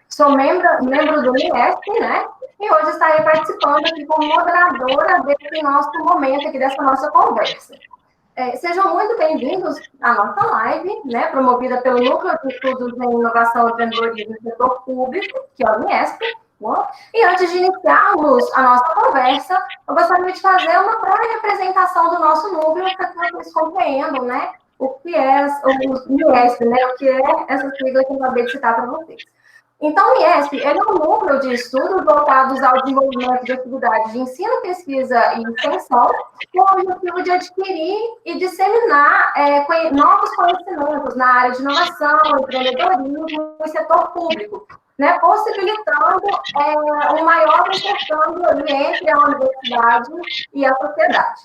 Sou membro do IESP, né? E hoje estarei participando aqui como moderadora desse nosso momento aqui, dessa nossa conversa. Sejam muito bem-vindos à nossa live, né, promovida pelo Núcleo de Estudos em Inovação e Empreendedorismo no Setor Público, que é o IESP. Né? E antes de iniciarmos a nossa conversa, eu gostaria de fazer uma breve apresentação do nosso núcleo para que vocês compreendam, né, o que é o IESP, né, o que é essa sigla que eu acabei de citar para vocês. Então, o IESP ele é um núcleo de estudos voltados ao desenvolvimento de atividades de ensino, pesquisa e extensão, com o objetivo de adquirir e disseminar novos conhecimentos na área de inovação, empreendedorismo e setor público, né, possibilitando um maior intercâmbio entre a universidade e a sociedade.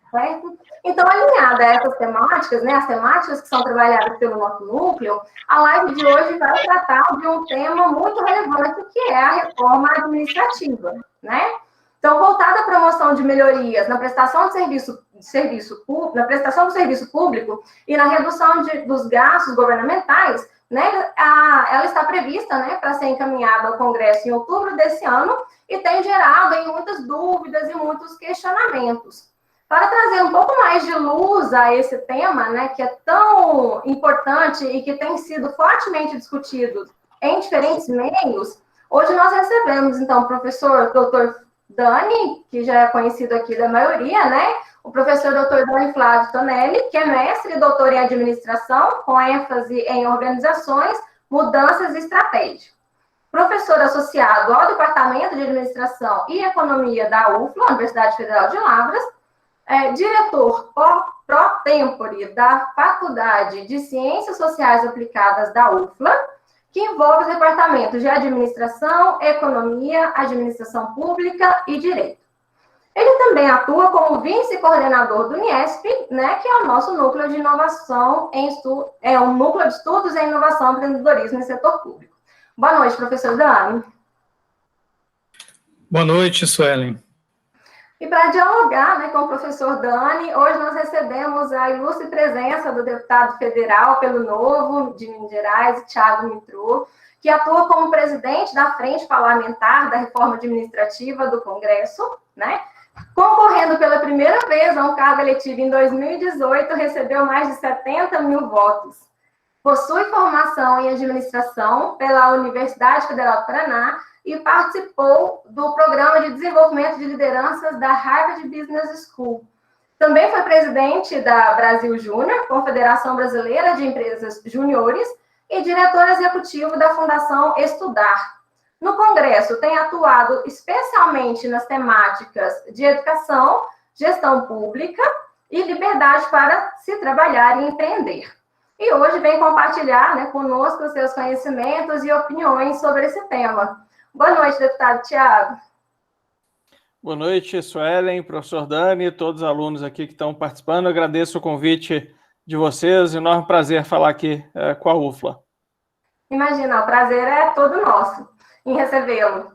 Certo? Então, alinhada a essas temáticas, né, as temáticas que são trabalhadas pelo nosso núcleo, a live de hoje vai tratar de um tema muito relevante, que é a reforma administrativa, né? Então, voltada à promoção de melhorias na prestação de na prestação do serviço público e na redução dos gastos governamentais, né, ela está prevista, né, para ser encaminhada ao Congresso em outubro desse ano e tem gerado aí muitas dúvidas e muitos questionamentos. Para trazer um pouco mais de luz a esse tema, né, que é tão importante e que tem sido fortemente discutido em diferentes meios, hoje nós recebemos, então, o professor Dr. Dani, que já é conhecido aqui da maioria, né, o professor Dr. Dani Flávio Tonelli, que é mestre e doutor em administração, com ênfase em organizações, mudanças e estratégia. Professor associado ao Departamento de Administração e Economia da UFLA, Universidade Federal de Lavras, diretor pro tempore da Faculdade de Ciências Sociais Aplicadas da UFLA, que envolve os departamentos de Administração, Economia, Administração Pública e Direito. Ele também atua como vice-coordenador do NIESP, né, que é o nosso núcleo de inovação um núcleo de estudos em inovação e empreendedorismo no setor público. Boa noite, professor Dani. Boa noite, Suelen. E para dialogar, né, com o professor Dani, hoje nós recebemos a ilustre presença do deputado federal pelo Novo de Minas Gerais, Thiago Mitro, que atua como presidente da Frente Parlamentar da Reforma Administrativa do Congresso, né? Concorrendo pela primeira vez a um cargo eletivo em 2018, recebeu mais de 70 mil votos. Possui formação em administração pela Universidade Federal do Paraná e participou do Programa de Desenvolvimento de Lideranças da Harvard Business School. Também foi presidente da Brasil Júnior, Confederação Brasileira de Empresas Júniores, e diretor executivo da Fundação Estudar. No Congresso, tem atuado especialmente nas temáticas de educação, gestão pública e liberdade para se trabalhar e empreender. E hoje vem compartilhar, né, conosco os seus conhecimentos e opiniões sobre esse tema. Boa noite, deputado Thiago. Boa noite, Suelen, professor Dani, todos os alunos aqui que estão participando. Eu agradeço o convite de vocês, enorme prazer falar aqui com a UFLA. Imagina, o prazer é todo nosso em recebê-lo.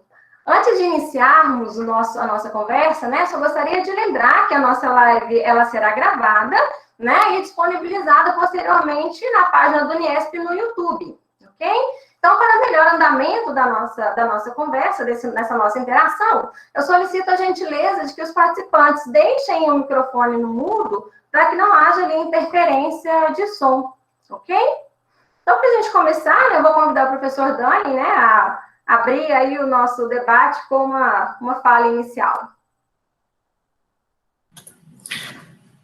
Antes de iniciarmos a nossa conversa, né, só gostaria de lembrar que a nossa live ela será gravada, né, e disponibilizada posteriormente na página do NIESP no YouTube, ok? Então, para melhor andamento da nossa conversa, nessa nossa interação, eu solicito a gentileza de que os participantes deixem o microfone no mudo para que não haja ali interferência de som, ok? Então, para a gente começar, né, eu vou convidar o professor Dani, né, a abrir aí o nosso debate com uma fala inicial.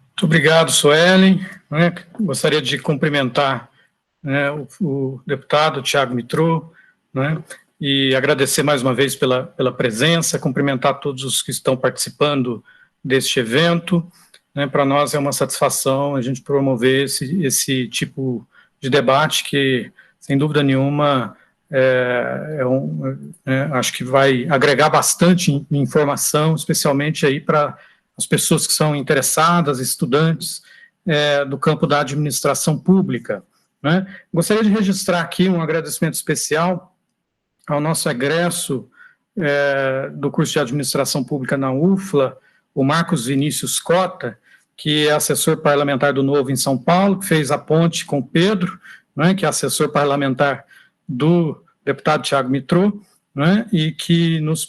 Muito obrigado, Suelen. Gostaria de cumprimentar, né, o deputado Thiago Mitro, né, e agradecer mais uma vez pela presença, cumprimentar todos os que estão participando deste evento. Né, para nós é uma satisfação a gente promover esse tipo de debate que, sem dúvida nenhuma, acho que vai agregar bastante informação, especialmente aí para as pessoas que são interessadas, estudantes do campo da administração pública. Né? Gostaria de registrar aqui um agradecimento especial ao nosso egresso do curso de administração pública na UFLA, o Marcos Vinícius Cota, que é assessor parlamentar do Novo em São Paulo, que fez a ponte com o Pedro, né, que é assessor parlamentar do deputado Tiago Mitrô, né, e que nos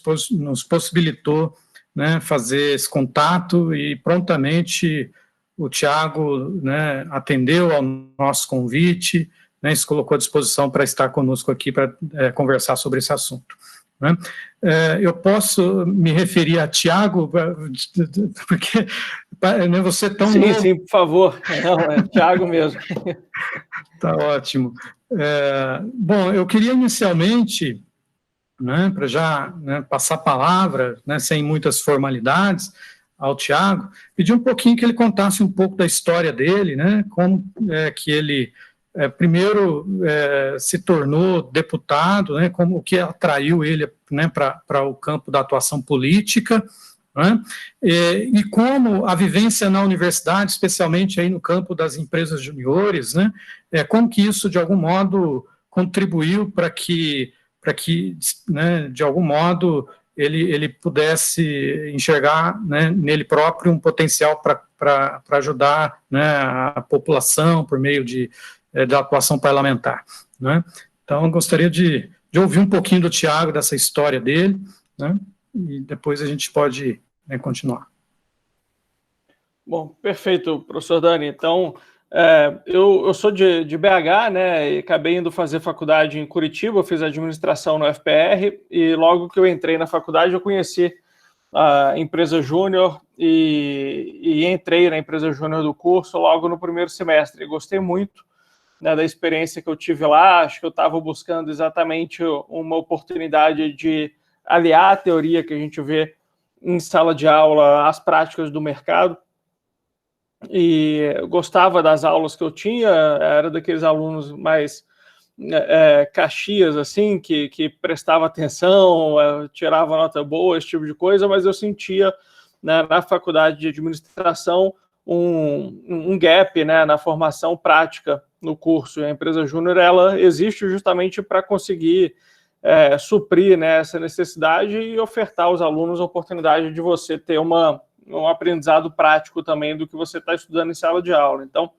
possibilitou, né, fazer esse contato, e prontamente o Tiago, né, atendeu ao nosso convite, né, e se colocou à disposição para estar conosco aqui para conversar sobre esse assunto. Né. Eu posso me referir a Tiago, porque você é tão sim, novo. Sim, por favor. Não, é Tiago mesmo. Tá ótimo. Bom, eu queria inicialmente, né, para já, né, passar a palavra, né, sem muitas formalidades, ao Tiago, pedir um pouquinho que ele contasse um pouco da história dele, né, como que ele primeiro se tornou deputado, né, como o que atraiu ele, né, para o campo da atuação política, né, e como a vivência na universidade, especialmente aí no campo das empresas juniores, né, como que isso de algum modo contribuiu para que, né, de algum modo ele pudesse enxergar, né, nele próprio um potencial para ajudar, né, a população por meio da atuação parlamentar. Né? Então, eu gostaria de ouvir um pouquinho do Tiago, dessa história dele, né, e depois a gente pode, né, continuar. Bom, perfeito, professor Dani. Então, eu sou de BH, né, e acabei indo fazer faculdade em Curitiba, eu fiz administração no FPR, e logo que eu entrei na faculdade eu conheci a empresa júnior e entrei na empresa júnior do curso logo no primeiro semestre. Gostei muito, né, da experiência que eu tive lá, acho que eu estava buscando exatamente uma oportunidade de aliar a teoria que a gente vê em sala de aula às práticas do mercado. E eu gostava das aulas que eu tinha, era daqueles alunos mais caxias, assim, que prestava atenção, tirava nota boa, esse tipo de coisa, mas eu sentia, né, na faculdade de administração um gap, né, na formação prática no curso. E a empresa júnior, ela existe justamente para conseguir suprir, né, essa necessidade e ofertar aos alunos a oportunidade de você ter um aprendizado prático também do que você está estudando em sala de aula. Então,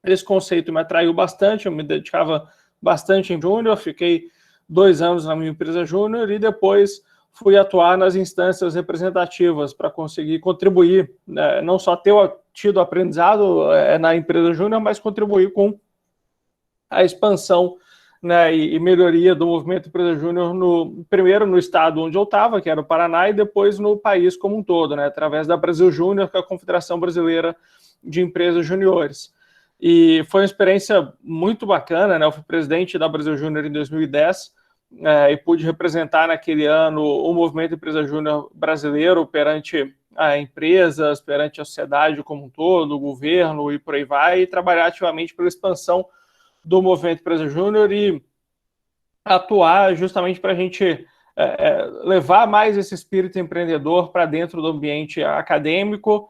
esse conceito me atraiu bastante, eu me dedicava bastante em júnior, fiquei 2 anos na minha empresa júnior e depois fui atuar nas instâncias representativas para conseguir contribuir, né, não só ter tido aprendizado na empresa júnior, mas contribuir com a expansão, né, e melhoria do movimento Empresa Júnior, primeiro no estado onde eu estava, que era o Paraná, e depois no país como um todo, né, através da Brasil Júnior, que é a Confederação Brasileira de Empresas Juniores. E foi uma experiência muito bacana, né, eu fui presidente da Brasil Júnior em 2010, e pude representar naquele ano o movimento Empresa Júnior brasileiro perante empresas, perante a sociedade como um todo, o governo e por aí vai, e trabalhar ativamente pela expansão do movimento Empresa Júnior e atuar justamente para a gente levar mais esse espírito empreendedor para dentro do ambiente acadêmico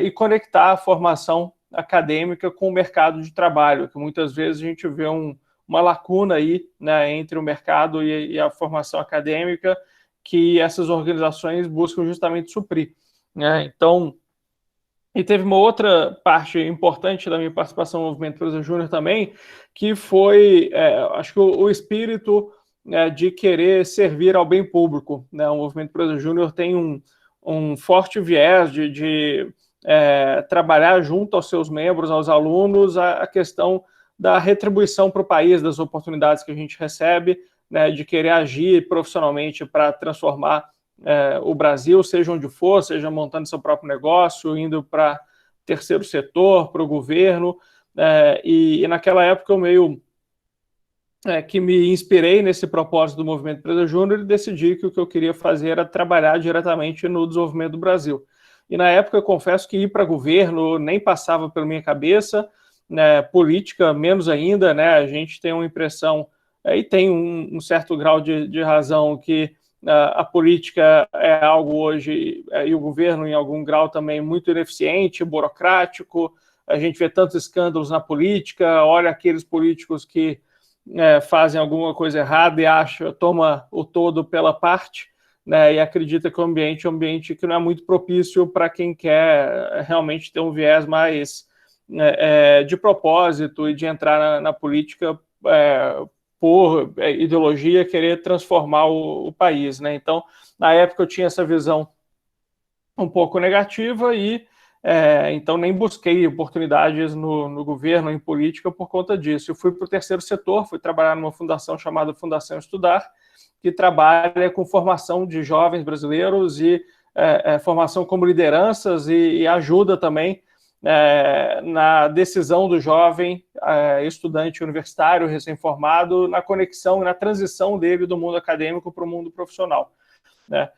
e conectar a formação acadêmica com o mercado de trabalho, que muitas vezes a gente vê uma lacuna aí, né, entre o mercado e a formação acadêmica, que essas organizações buscam justamente suprir. Né? Então, e teve uma outra parte importante da minha participação no Movimento Empresa Júnior também, que foi, acho que o espírito de querer servir ao bem público. Né? O Movimento Empresa Júnior tem um forte viés de trabalhar junto aos seus membros, aos alunos, a questão da retribuição para o país, das oportunidades que a gente recebe, né, de querer agir profissionalmente para transformar o Brasil, seja onde for, seja montando seu próprio negócio, indo para terceiro setor, para o governo, e naquela época eu meio que me inspirei nesse propósito do Movimento Empresa Júnior e decidi que o que eu queria fazer era trabalhar diretamente no desenvolvimento do Brasil. E na época eu confesso que ir para governo nem passava pela minha cabeça, né, política menos ainda, né, a gente tem uma impressão, e tem um certo grau de razão que a política é algo hoje, e o governo em algum grau também muito ineficiente, burocrático, a gente vê tantos escândalos na política, olha aqueles políticos que fazem alguma coisa errada e toma o todo pela parte, né, e acredita que o ambiente é um ambiente que não é muito propício para quem quer realmente ter um viés mais de propósito e de entrar na política por ideologia, querer transformar o país, né? Então, na época eu tinha essa visão um pouco negativa e então nem busquei oportunidades no governo, em política, por conta disso. Eu fui para o terceiro setor, fui trabalhar numa fundação chamada Fundação Estudar, que trabalha com formação de jovens brasileiros e formação como lideranças e ajuda também na decisão do jovem estudante universitário recém-formado, na conexão e na transição dele do mundo acadêmico para o mundo profissional, né?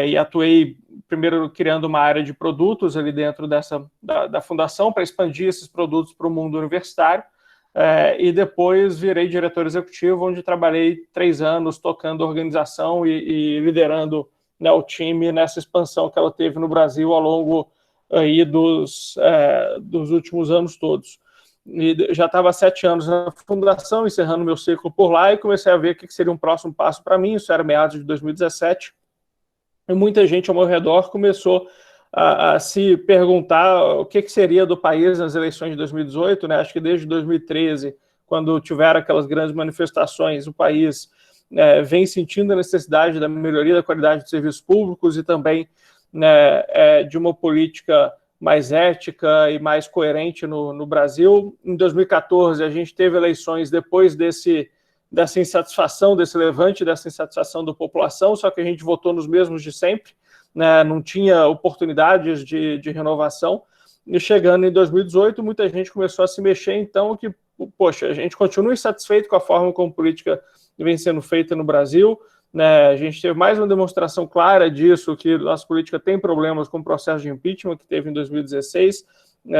E atuei primeiro criando uma área de produtos ali dentro da fundação para expandir esses produtos para o mundo universitário, e depois virei diretor executivo, onde trabalhei 3 anos tocando a organização e liderando, né, o time nessa expansão que ela teve no Brasil ao longo aí dos últimos anos todos. E já estava há 7 anos na fundação, encerrando meu ciclo por lá, e comecei a ver o que seria um próximo passo para mim. Isso era meados de 2017. E muita gente ao meu redor começou a se perguntar o que seria do país nas eleições de 2018, né? Acho que desde 2013, quando tiveram aquelas grandes manifestações, o país vem sentindo a necessidade da melhoria da qualidade de serviços públicos e também, né, de uma política mais ética e mais coerente no Brasil. Em 2014, a gente teve eleições depois dessa insatisfação, desse levante, dessa insatisfação da população, só que a gente votou nos mesmos de sempre, né? Não tinha oportunidades de renovação, e chegando em 2018, muita gente começou a se mexer, então, que, poxa, a gente continua insatisfeito com a forma como a política vem sendo feita no Brasil, né? A gente teve mais uma demonstração clara disso, que nossa política tem problemas com o processo de impeachment que teve em 2016,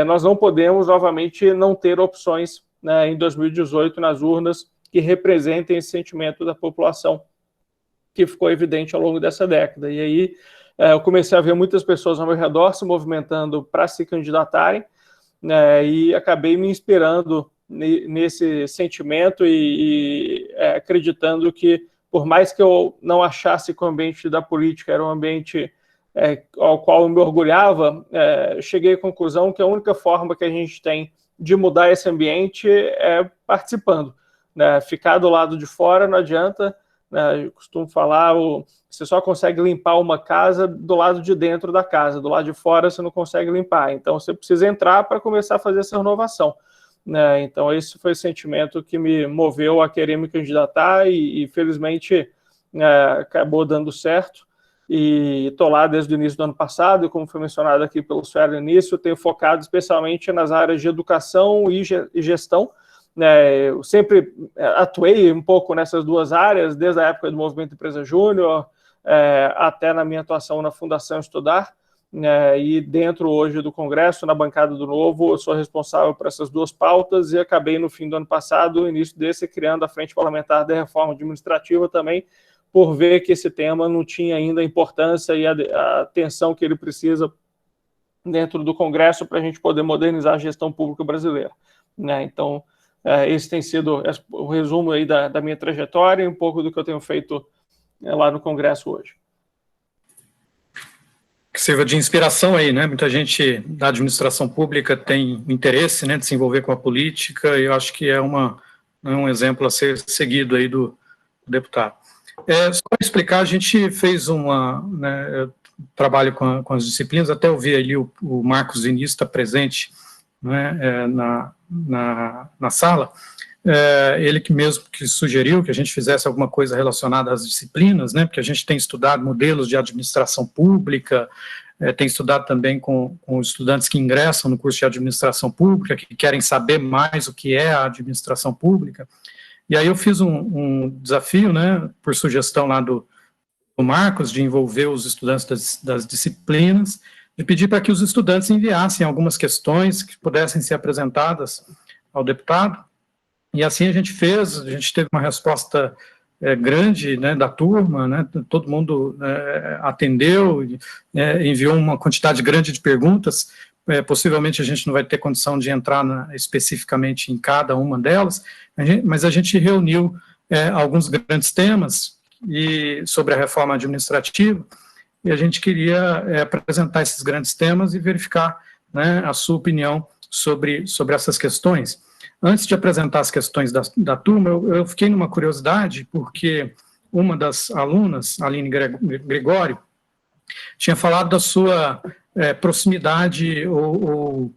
nós não podemos, novamente, não ter opções, né, em 2018 nas urnas, que representem esse sentimento da população que ficou evidente ao longo dessa década. E aí eu comecei a ver muitas pessoas ao meu redor se movimentando para se candidatarem, né, e acabei me inspirando nesse sentimento e acreditando que, por mais que eu não achasse que o ambiente da política era um ambiente ao qual eu me orgulhava, cheguei à conclusão que a única forma que a gente tem de mudar esse ambiente é participando. Né, ficar do lado de fora não adianta, né, eu costumo falar, você só consegue limpar uma casa do lado de dentro da casa, do lado de fora você não consegue limpar, então você precisa entrar para começar a fazer essa renovação, né? Então esse foi o sentimento que me moveu a querer me candidatar e felizmente acabou dando certo, e estou lá desde o início do ano passado, e como foi mencionado aqui pelo Sueli no início, tenho focado especialmente nas áreas de educação e gestão. Eu sempre atuei um pouco nessas duas áreas, desde a época do Movimento Empresa Júnior, até na minha atuação na Fundação Estudar, e dentro hoje do Congresso, na bancada do Novo, eu sou responsável por essas duas pautas, e acabei no fim do ano passado, no início desse, criando a Frente Parlamentar da Reforma Administrativa também, por ver que esse tema não tinha ainda a importância e a atenção que ele precisa dentro do Congresso para a gente poder modernizar a gestão pública brasileira, né? Então, esse tem sido o resumo aí da minha trajetória e um pouco do que eu tenho feito lá no Congresso hoje. Que sirva de inspiração aí, né? Muita gente da administração pública tem interesse, né, de se envolver com a política, e eu acho que é um exemplo a ser seguido aí do deputado. Só para explicar, a gente fez trabalho com as disciplinas, até eu vi ali o Marcos Vinícius está presente, né, na sala, ele mesmo que sugeriu que a gente fizesse alguma coisa relacionada às disciplinas, né, porque a gente tem estudado modelos de administração pública, tem estudado também com estudantes que ingressam no curso de administração pública, que querem saber mais o que é a administração pública, e aí eu fiz um desafio, né, por sugestão lá do Marcos, de envolver os estudantes das disciplinas, de pedir para que os estudantes enviassem algumas questões que pudessem ser apresentadas ao deputado, e assim a gente teve uma resposta grande, né, da turma, né, todo mundo atendeu, enviou uma quantidade grande de perguntas, possivelmente a gente não vai ter condição de entrar especificamente em cada uma delas, mas a gente reuniu alguns grandes temas sobre a reforma administrativa, e a gente queria apresentar esses grandes temas e verificar, né, a sua opinião sobre essas questões. Antes de apresentar as questões da turma, eu fiquei numa curiosidade, porque uma das alunas, Aline Gregório, tinha falado da sua proximidade ou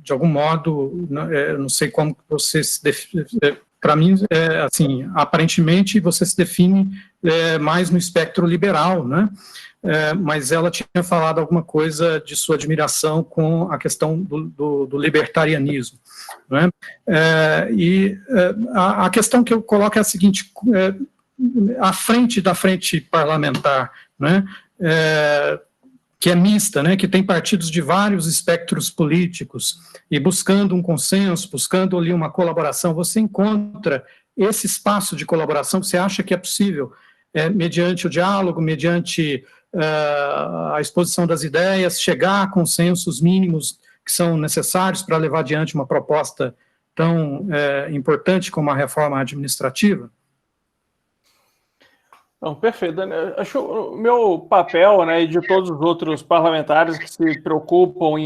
de algum modo, não sei como você se define, para mim, assim, aparentemente você se define mais no espectro liberal, né? Mas ela tinha falado alguma coisa de sua admiração com a questão do libertarianismo, né? E a questão que eu coloco é a seguinte, à frente da frente parlamentar, né? Que é mista, né, que tem partidos de vários espectros políticos, e buscando um consenso, buscando ali uma colaboração, você encontra esse espaço de colaboração, você acha que é possível, mediante o diálogo, mediante a exposição das ideias, chegar a consensos mínimos que são necessários para levar adiante uma proposta tão importante como a reforma administrativa? Não, perfeito, Daniel. Acho o meu papel, né, e de todos os outros parlamentares que se preocupam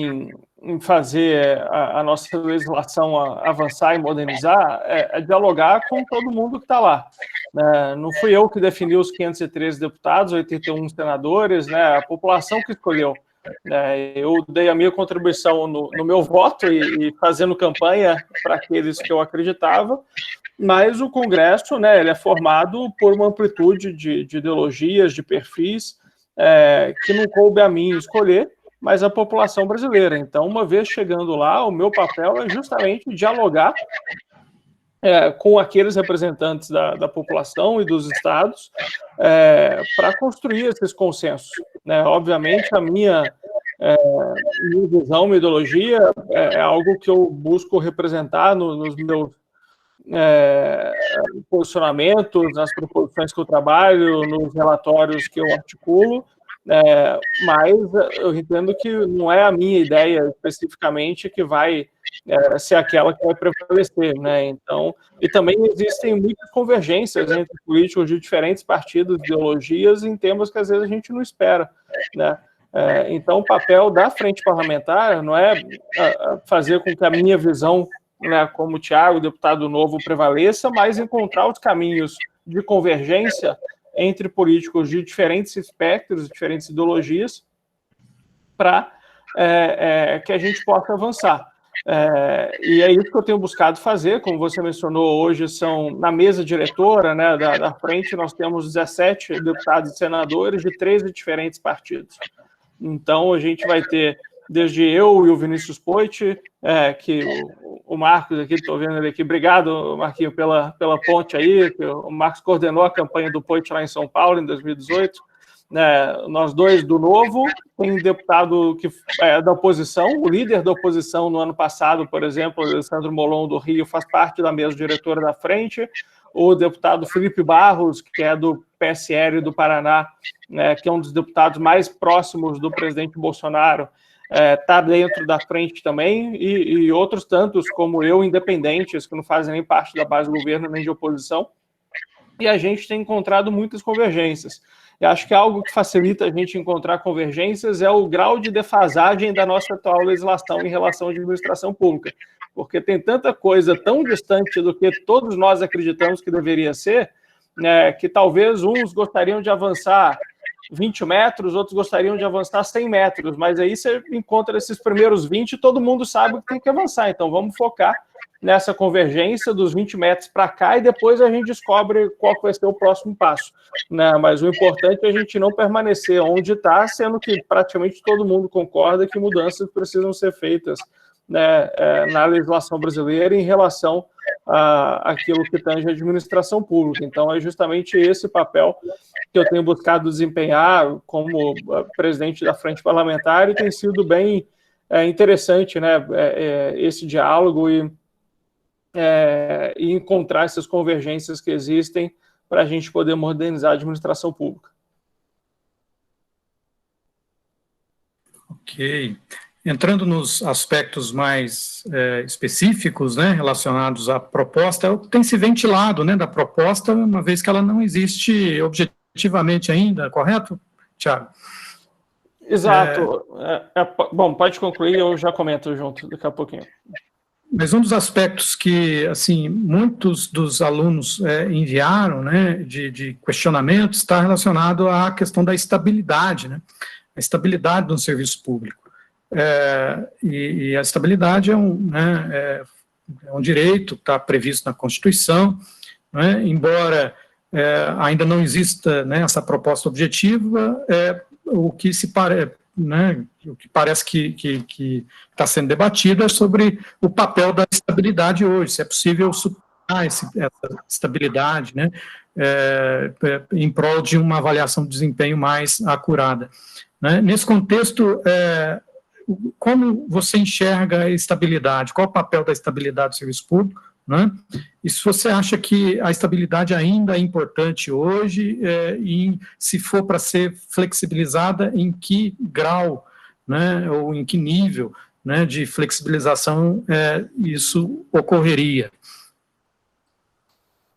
em fazer a nossa legislação avançar e modernizar, é dialogar com todo mundo que está lá. Não fui eu que defini os 513 deputados, 81 senadores, né, a população que escolheu. Eu dei a minha contribuição no meu voto e fazendo campanha para aqueles que eu acreditava, mas o Congresso, né, ele é formado por uma amplitude de ideologias, de perfis, que não coube a mim escolher, mas a população brasileira. Então, uma vez chegando lá, o meu papel é justamente dialogar com aqueles representantes da população e dos estados para construir esses consensos. Obviamente, a minha visão, minha ideologia é algo que eu busco representar nos meus posicionamentos, nas proposições que eu trabalho, nos relatórios que eu articulo, mas eu entendo que não é a minha ideia especificamente que vai ser aquela que vai prevalecer, né? Então, e também existem muitas convergências entre políticos de diferentes partidos, ideologias, em temas que às vezes a gente não espera, né? Então, o papel da frente parlamentar não é fazer com que a minha visão, né, como Thiago, deputado novo, prevaleça, mas encontrar os caminhos de convergência entre políticos de diferentes espectros, diferentes ideologias, para que a gente possa avançar. E é isso que eu tenho buscado fazer, como você mencionou, hoje são, na mesa diretora, né, da frente, nós temos 17 deputados e senadores de 13 diferentes partidos. Então, a gente vai ter, desde eu e o Vinícius Poit, que o Marcos aqui, estou vendo ele aqui, obrigado, Marquinho, pela ponte aí, que o Marcos coordenou a campanha do Poit lá em São Paulo, em 2018, nós dois do Novo, tem deputado que é da oposição, o líder da oposição no ano passado, por exemplo, Alessandro Molon do Rio, faz parte da mesa diretora da frente, o deputado Felipe Barros, que é do PSL do Paraná, né, que é um dos deputados mais próximos do presidente Bolsonaro, está dentro da frente também, e outros tantos, como eu, independentes, que não fazem nem parte da base do governo, nem de oposição, e a gente tem encontrado muitas convergências. E acho que algo que facilita a gente encontrar convergências é o grau de defasagem da nossa atual legislação em relação à administração pública, porque tem tanta coisa tão distante do que todos nós acreditamos que deveria ser, né, que talvez uns gostariam de avançar 20 metros, outros gostariam de avançar 100 metros, mas aí você encontra esses primeiros 20 e todo mundo sabe que tem que avançar, então vamos focar nessa convergência dos 20 metros para cá e depois a gente descobre qual vai ser o próximo passo, né? Mas o importante é a gente não permanecer onde está, sendo que praticamente todo mundo concorda que mudanças precisam ser feitas, né, na legislação brasileira em relação àquilo que tange a administração pública. Então, é justamente esse papel que eu tenho buscado desempenhar como presidente da Frente Parlamentar, e tem sido bem interessante, né, esse diálogo e encontrar essas convergências que existem para a gente poder modernizar a administração pública. Ok. Entrando nos aspectos mais específicos, né, relacionados à proposta, é o que tem se ventilado, né, da proposta, uma vez que ela não existe objetivamente ainda, correto, Thiago? Exato. Bom, pode concluir, eu já comento junto daqui a pouquinho. Mas um dos aspectos que, assim, muitos dos alunos enviaram, né, de questionamento, está relacionado à questão da estabilidade, né, a estabilidade do serviço público. E a estabilidade é um direito, está previsto na Constituição, né, embora ainda não exista, né, essa proposta objetiva, o que se parece, né, o que parece que está sendo debatido é sobre o papel da estabilidade hoje, se é possível superar essa estabilidade, né, em prol de uma avaliação de desempenho mais acurada. Né? Nesse contexto, como você enxerga a estabilidade? Qual o papel da estabilidade do serviço público? Né? E se você acha que a estabilidade ainda é importante hoje, e se for para ser flexibilizada, em que grau, né, ou em que nível, né, de flexibilização isso ocorreria?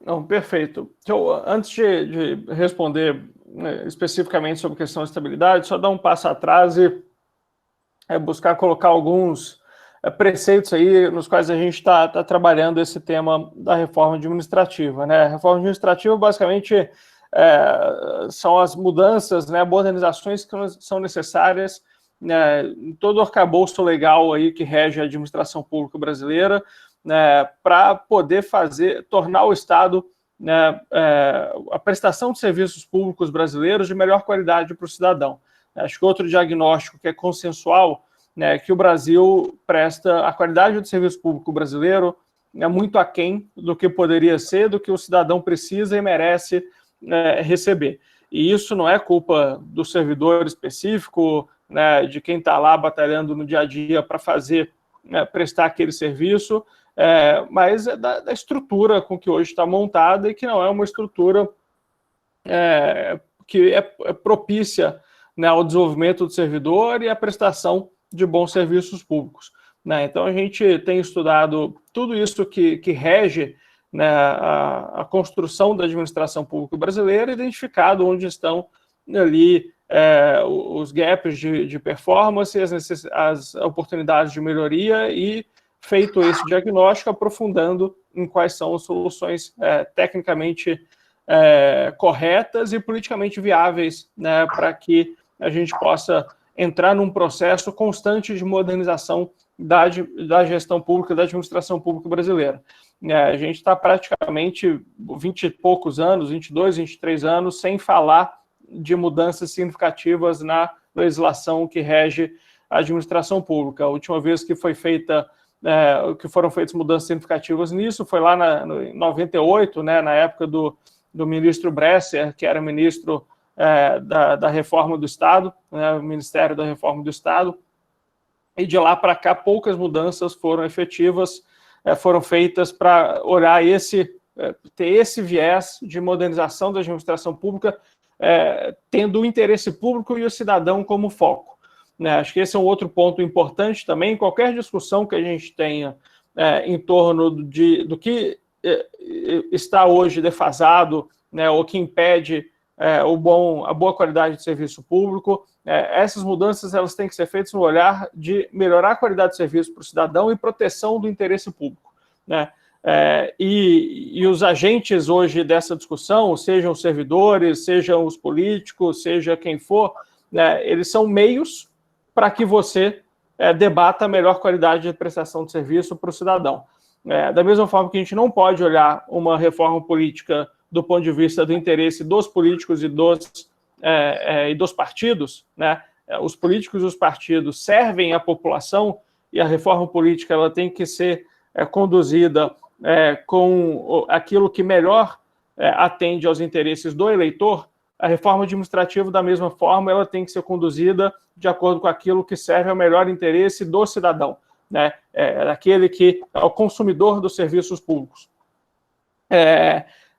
Não, perfeito. Então, antes de responder, né, especificamente sobre a questão de estabilidade, só dar um passo atrás e buscar colocar alguns preceitos aí nos quais a gente está trabalhando esse tema da reforma administrativa, né? A reforma administrativa, basicamente, são as mudanças, né, modernizações que são necessárias, né, em todo o arcabouço legal aí que rege a administração pública brasileira, né, para poder tornar o Estado, né, a prestação de serviços públicos brasileiros de melhor qualidade para o cidadão. Acho que outro diagnóstico que é consensual, né, que o Brasil presta, a qualidade do serviço público brasileiro é muito aquém do que poderia ser, do que o cidadão precisa e merece receber. E isso não é culpa do servidor específico, né, de quem está lá batalhando no dia a dia para prestar aquele serviço, mas é da estrutura com que hoje está montada e que não é uma estrutura que é propícia, né, ao desenvolvimento do servidor e à prestação de bons serviços públicos. Né? Então, a gente tem estudado tudo isso que rege, né, a construção da administração pública brasileira, identificado onde estão ali os gaps de performance, as oportunidades de melhoria e, feito esse diagnóstico, aprofundando em quais são as soluções tecnicamente corretas e politicamente viáveis, né, para que a gente possa entrar num processo constante de modernização da gestão pública, da administração pública brasileira. A gente está praticamente 20 e poucos anos, 22, 23 anos, sem falar de mudanças significativas na legislação que rege a administração pública. A última vez que foram feitas mudanças significativas nisso foi lá em 98, né, na época do ministro Bresser, que era ministro da Reforma do Estado, né, o Ministério da Reforma do Estado, e de lá para cá poucas mudanças foram efetivas, foram feitas para olhar ter esse viés de modernização da administração pública, tendo o interesse público e o cidadão como foco. Né? Acho que esse é um outro ponto importante também. Qualquer discussão que a gente tenha em torno do que está hoje defasado, né, ou que impede a boa qualidade de serviço público, essas mudanças elas têm que ser feitas no olhar de melhorar a qualidade de serviço para o cidadão e proteção do interesse público. Né? E os agentes hoje dessa discussão, sejam os servidores, sejam os políticos, seja quem for, né, eles são meios para que você debata a melhor qualidade de prestação de serviço para o cidadão. Da mesma forma que a gente não pode olhar uma reforma política do ponto de vista do interesse dos políticos e dos partidos, né? Os políticos e os partidos servem à população e a reforma política ela tem que ser conduzida com aquilo que melhor atende aos interesses do eleitor. A reforma administrativa, da mesma forma, ela tem que ser conduzida de acordo com aquilo que serve ao melhor interesse do cidadão, né? Daquele que é o consumidor dos serviços públicos.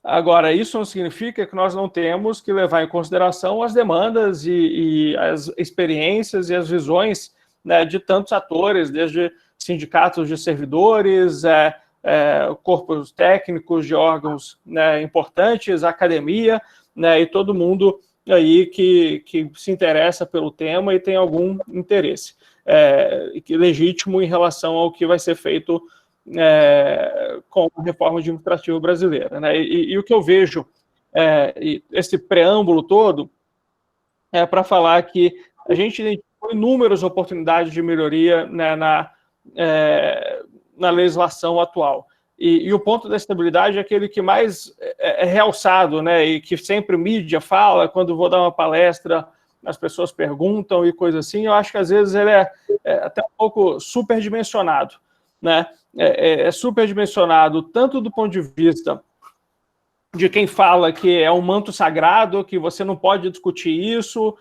Agora, isso não significa que nós não temos que levar em consideração as demandas e as experiências e as visões, né, de tantos atores, desde sindicatos de servidores, corpos técnicos de órgãos, né, importantes, academia, né, e todo mundo aí que se interessa pelo tema e tem algum interesse legítimo em relação ao que vai ser feito com a reforma administrativa brasileira, né? E o que eu vejo, esse preâmbulo todo, é para falar que a gente identificou inúmeras oportunidades de melhoria, né, na legislação atual. E o ponto da estabilidade é aquele que mais é realçado, né, e que sempre mídia fala, quando vou dar uma palestra, as pessoas perguntam e coisa assim. Eu acho que às vezes ele é até um pouco superdimensionado, né? É superdimensionado tanto do ponto de vista de quem fala que é um manto sagrado, que você não pode discutir isso,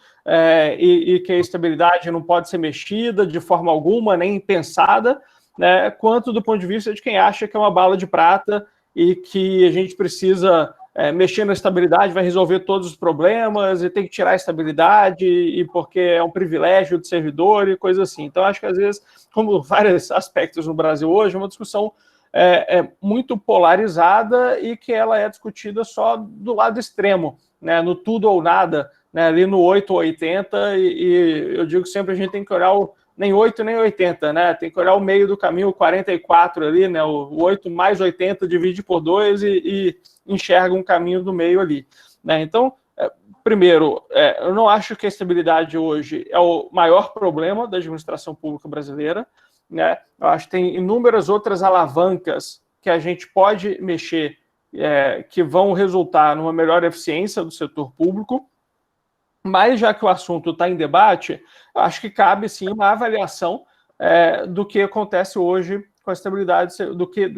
e que a estabilidade não pode ser mexida de forma alguma, nem pensada, né, quanto do ponto de vista de quem acha que é uma bala de prata e que a gente precisa mexer na estabilidade, vai resolver todos os problemas e tem que tirar a estabilidade e porque é um privilégio de servidor e coisa assim. Então, acho que às vezes, como vários aspectos no Brasil hoje, é uma discussão muito polarizada e que ela é discutida só do lado extremo, né, no tudo ou nada, né, ali no 8 ou 80, e eu digo sempre, a gente tem que olhar nem 8 nem 80, né, tem que olhar o meio do caminho, o 44 ali, né, o 8 mais 80 divide por 2 e enxerga um caminho do meio ali, né. Então, primeiro, eu não acho que a estabilidade hoje é o maior problema da administração pública brasileira, né? Eu acho que tem inúmeras outras alavancas que a gente pode mexer, que vão resultar numa melhor eficiência do setor público, mas já que o assunto está em debate, eu acho que cabe sim uma avaliação do que acontece hoje com a estabilidade,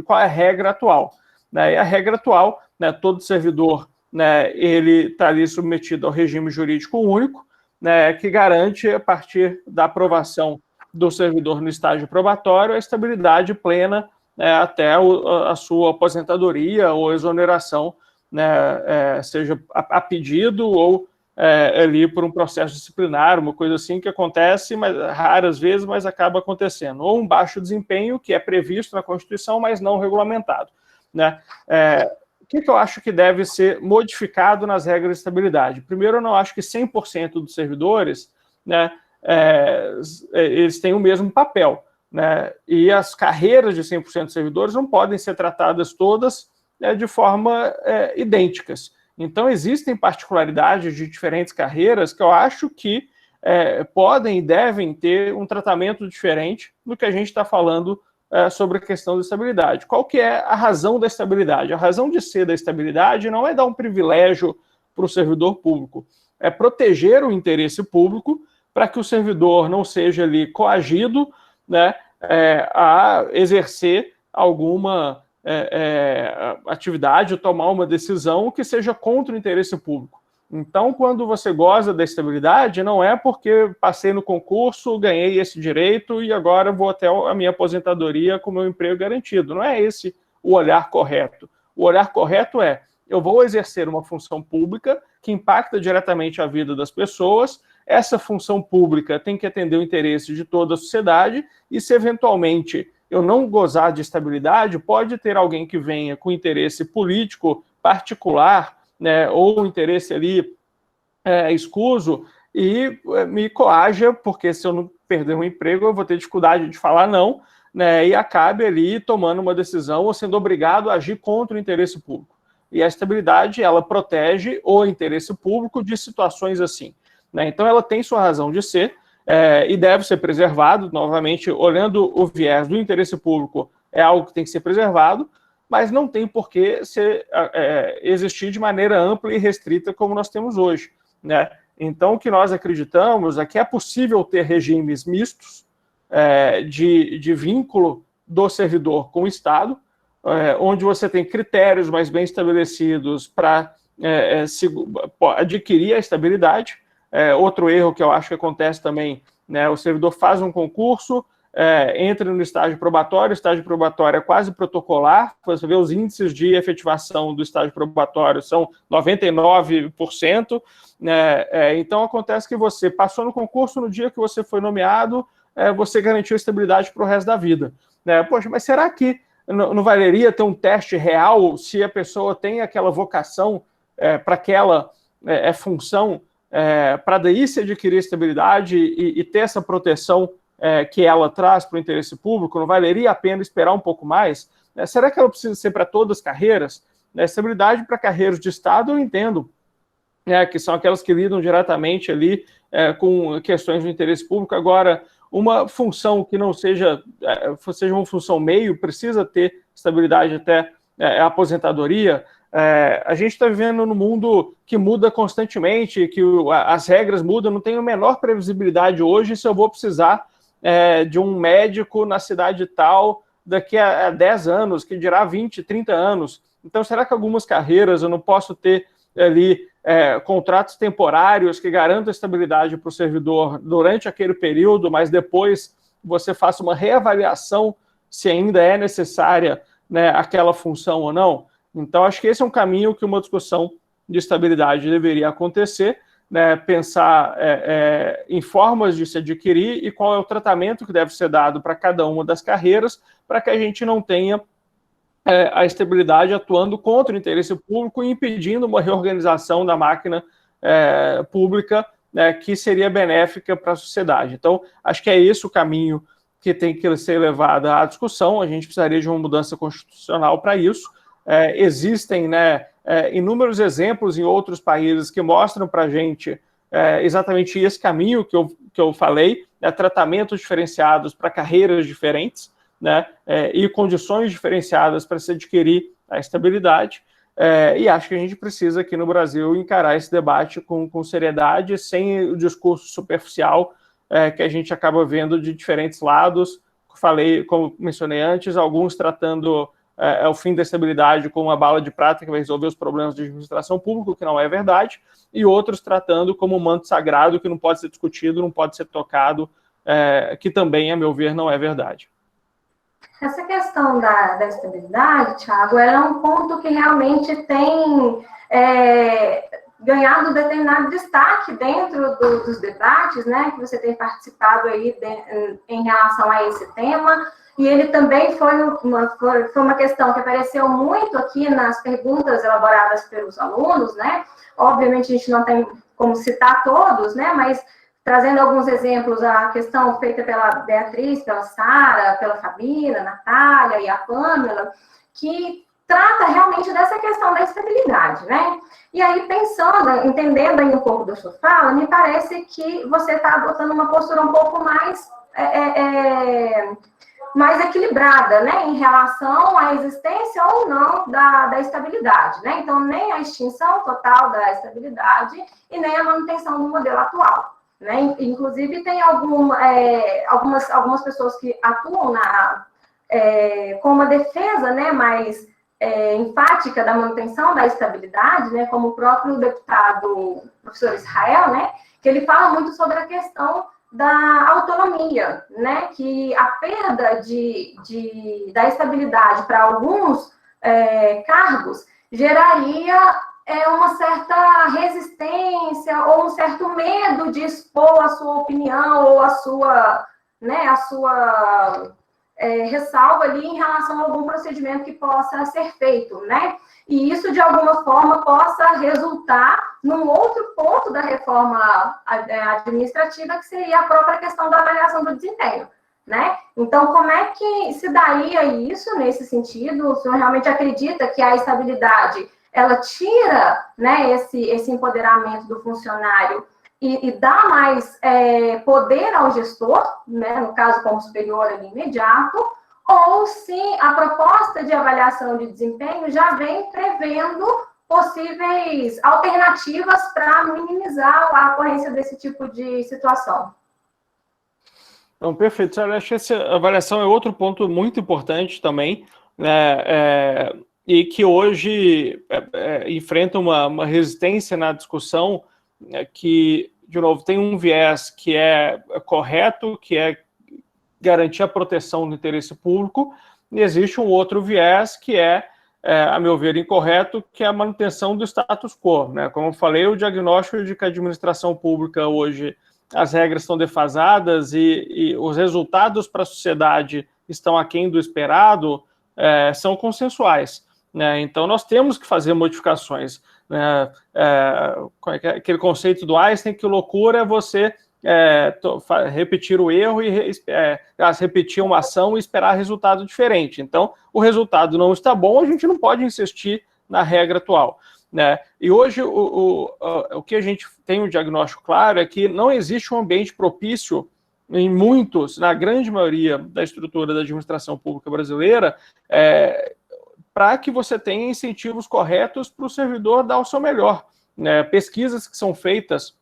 qual é a regra atual, né? E a regra atual, né, todo servidor, né, ele está ali submetido ao regime jurídico único, né, que garante, a partir da aprovação do servidor no estágio probatório, a estabilidade plena, né, até a sua aposentadoria ou exoneração, né, seja a pedido ou ali por um processo disciplinar, uma coisa assim que acontece, mas raras vezes, mas acaba acontecendo. Ou um baixo desempenho, que é previsto na Constituição, mas não regulamentado, né? O que eu acho que deve ser modificado nas regras de estabilidade? Primeiro, eu não acho que 100% dos servidores, né, eles têm o mesmo papel, né? E as carreiras de 100% de servidores não podem ser tratadas todas de forma idênticas. Então, existem particularidades de diferentes carreiras que eu acho que podem e devem ter um tratamento diferente do que a gente está falando sobre a questão da estabilidade. Qual que é a razão da estabilidade? A razão de ser da estabilidade não é dar um privilégio para o servidor público, é proteger o interesse público para que o servidor não seja ali coagido, né, a exercer alguma atividade, tomar uma decisão que seja contra o interesse público. Então, quando você goza da estabilidade, não é porque passei no concurso, ganhei esse direito e agora vou até a minha aposentadoria com o meu emprego garantido. Não é esse o olhar correto. O olhar correto é, eu vou exercer uma função pública que impacta diretamente a vida das pessoas, essa função pública tem que atender o interesse de toda a sociedade e, se eventualmente eu não gozar de estabilidade, pode ter alguém que venha com interesse político particular, né, ou interesse ali escuso e me coaja, porque se eu não perder um emprego, eu vou ter dificuldade de falar não, né, e acabe ali tomando uma decisão ou sendo obrigado a agir contra o interesse público. E a estabilidade, ela protege o interesse público de situações assim, né? Então, ela tem sua razão de ser e deve ser preservado. Novamente, olhando o viés do interesse público, é algo que tem que ser preservado, mas não tem por que existir de maneira ampla e restrita como nós temos hoje, né? Então, o que nós acreditamos é que é possível ter regimes mistos de vínculo do servidor com o Estado, onde você tem critérios mais bem estabelecidos para adquirir a estabilidade. Outro erro que eu acho que acontece também, né, o servidor faz um concurso, entra no estágio probatório, o estágio probatório é quase protocolar, você vê os índices de efetivação do estágio probatório são 99%, né, então acontece que você passou no concurso, no dia que você foi nomeado, você garantiu estabilidade para o resto da vida, né? Poxa, mas será que não valeria ter um teste real se a pessoa tem aquela vocação para aquela função, para daí se adquirir estabilidade e ter essa proteção que ela traz para o interesse público, não valeria a pena esperar um pouco mais? Será que ela precisa ser para todas as carreiras? Estabilidade para carreiras de Estado eu entendo, que são aquelas que lidam diretamente ali com questões de interesse público. Agora, uma função que não seja uma função meio, precisa ter estabilidade até a aposentadoria. A gente está vivendo num mundo que muda constantemente, que as regras mudam, não tem a menor previsibilidade hoje se eu vou precisar de um médico na cidade tal daqui a 10 anos, que dirá 20, 30 anos. Então, será que algumas carreiras eu não posso ter ali contratos temporários que garantam estabilidade para o servidor durante aquele período, mas depois você faça uma reavaliação se ainda é necessária, né, aquela função ou não? Então, acho que esse é um caminho que uma discussão de estabilidade deveria acontecer, né, pensar em formas de se adquirir e qual é o tratamento que deve ser dado para cada uma das carreiras, para que a gente não tenha a estabilidade atuando contra o interesse público e impedindo uma reorganização da máquina pública, que seria benéfica para a sociedade. Então, acho que é esse o caminho que tem que ser levado à discussão. A gente precisaria de uma mudança constitucional para isso. Existem, né, inúmeros exemplos em outros países que mostram para a gente exatamente esse caminho que eu falei, tratamentos diferenciados para carreiras diferentes, né, e condições diferenciadas para se adquirir a estabilidade, e acho que a gente precisa aqui no Brasil encarar esse debate com seriedade, sem o discurso superficial que a gente acaba vendo de diferentes lados. Falei, como mencionei antes, alguns tratando o fim da estabilidade como uma bala de prata que vai resolver os problemas de administração pública, o que não é verdade, e outros tratando como um manto sagrado que não pode ser discutido, não pode ser tocado, que também, a meu ver, não é verdade. Essa questão da estabilidade, Thiago, é um ponto que realmente tem ganhado determinado destaque dentro dos debates, né, que você tem participado aí em relação a esse tema, e ele também foi uma questão que apareceu muito aqui nas perguntas elaboradas pelos alunos, né, obviamente a gente não tem como citar todos, né, mas trazendo alguns exemplos, a questão feita pela Beatriz, pela Sara, pela Fabina, Natália e a Pâmela, que trata realmente dessa questão da estabilidade, né? E aí, pensando, entendendo aí um pouco da sua fala, me parece que você está adotando uma postura um pouco mais equilibrada, né, em relação à existência ou não da estabilidade, né? Então, nem a extinção total da estabilidade e nem a manutenção do modelo atual. Né? Inclusive, tem algumas pessoas que atuam com uma defesa, né, mais enfática da manutenção da estabilidade, né, como o próprio deputado professor Israel, né, que ele fala muito sobre a questão da autonomia, né, que a perda da estabilidade para alguns cargos geraria uma certa resistência ou um certo medo de expor a sua opinião ou a sua ressalva ali em relação a algum procedimento que possa ser feito, né? E isso, de alguma forma, possa resultar num outro ponto da reforma administrativa, que seria a própria questão da avaliação do desempenho, né? Então, como é que se daria isso nesse sentido? O senhor realmente acredita que a estabilidade ela tira, né, esse empoderamento do funcionário e dá mais poder ao gestor, né, no caso como superior ali imediato, ou se a proposta de avaliação de desempenho já vem prevendo possíveis alternativas para minimizar a ocorrência desse tipo de situação. Então, perfeito. Eu acho que essa avaliação é outro ponto muito importante também, né, e que hoje enfrenta uma resistência na discussão, que, de novo, tem um viés que é correto, que é garantir a proteção do interesse público, e existe um outro viés que a meu ver, incorreto, que é a manutenção do status quo, né? Como eu falei, o diagnóstico de que a administração pública hoje, as regras estão defasadas e os resultados para a sociedade estão aquém do esperado, são consensuais. Né? Então, nós temos que fazer modificações. Né? Aquele conceito do Einstein, que loucura é você repetir o erro e repetir uma ação e esperar resultado diferente. Então, o resultado não está bom, a gente não pode insistir na regra atual, né? E hoje o que a gente tem um diagnóstico claro é que não existe um ambiente propício na grande maioria da estrutura da administração pública brasileira, para que você tenha incentivos corretos para o servidor dar o seu melhor, né? Pesquisas que são feitas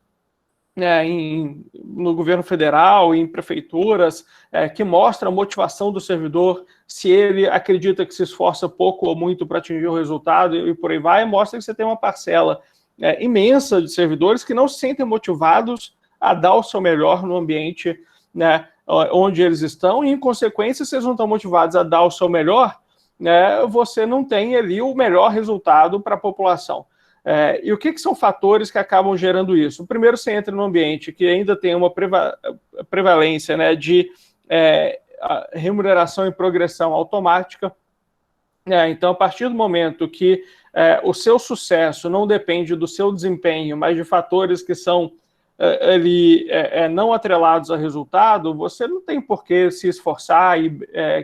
no governo federal, em prefeituras, que mostra a motivação do servidor, se ele acredita que se esforça pouco ou muito para atingir o resultado e por aí vai, mostra que você tem uma parcela imensa de servidores que não se sentem motivados a dar o seu melhor no ambiente, né, onde eles estão, e em consequência, se eles não estão motivados a dar o seu melhor, né, você não tem ali o melhor resultado para a população. E o que são fatores que acabam gerando isso? Primeiro, você entra num ambiente que ainda tem uma prevalência, né, de remuneração e progressão automática. Então, a partir do momento que o seu sucesso não depende do seu desempenho, mas de fatores que são não atrelados a resultado, você não tem por que se esforçar e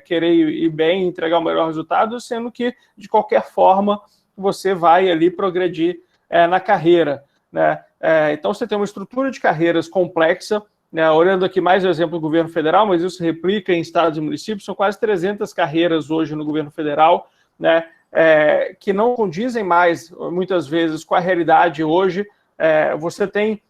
querer ir bem, entregar o melhor resultado, sendo que, de qualquer forma, você vai ali progredir na carreira, né? Então, você tem uma estrutura de carreiras complexa, né? Olhando aqui mais o exemplo do governo federal, mas isso replica em estados e municípios, são quase 300 carreiras hoje no governo federal, né? Que não condizem mais, muitas vezes, com a realidade hoje. Você tem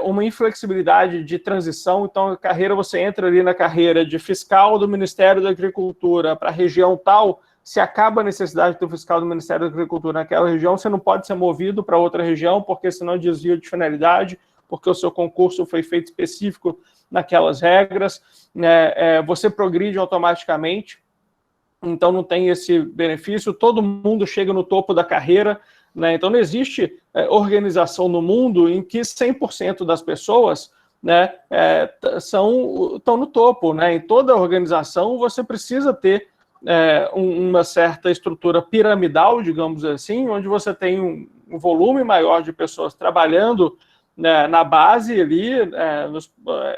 uma inflexibilidade de transição, então a carreira, você entra ali na carreira de fiscal do Ministério da Agricultura para a região tal, se acaba a necessidade de ter o fiscal do Ministério da Agricultura naquela região, você não pode ser movido para outra região, porque senão desvia de finalidade, porque o seu concurso foi feito específico naquelas regras, né? Você progride automaticamente, então não tem esse benefício, todo mundo chega no topo da carreira, né? Então não existe organização no mundo em que 100% das pessoas, né, estão no topo, né? Em toda organização você precisa ter uma certa estrutura piramidal, digamos assim, onde você tem um volume maior de pessoas trabalhando, né, na base ali,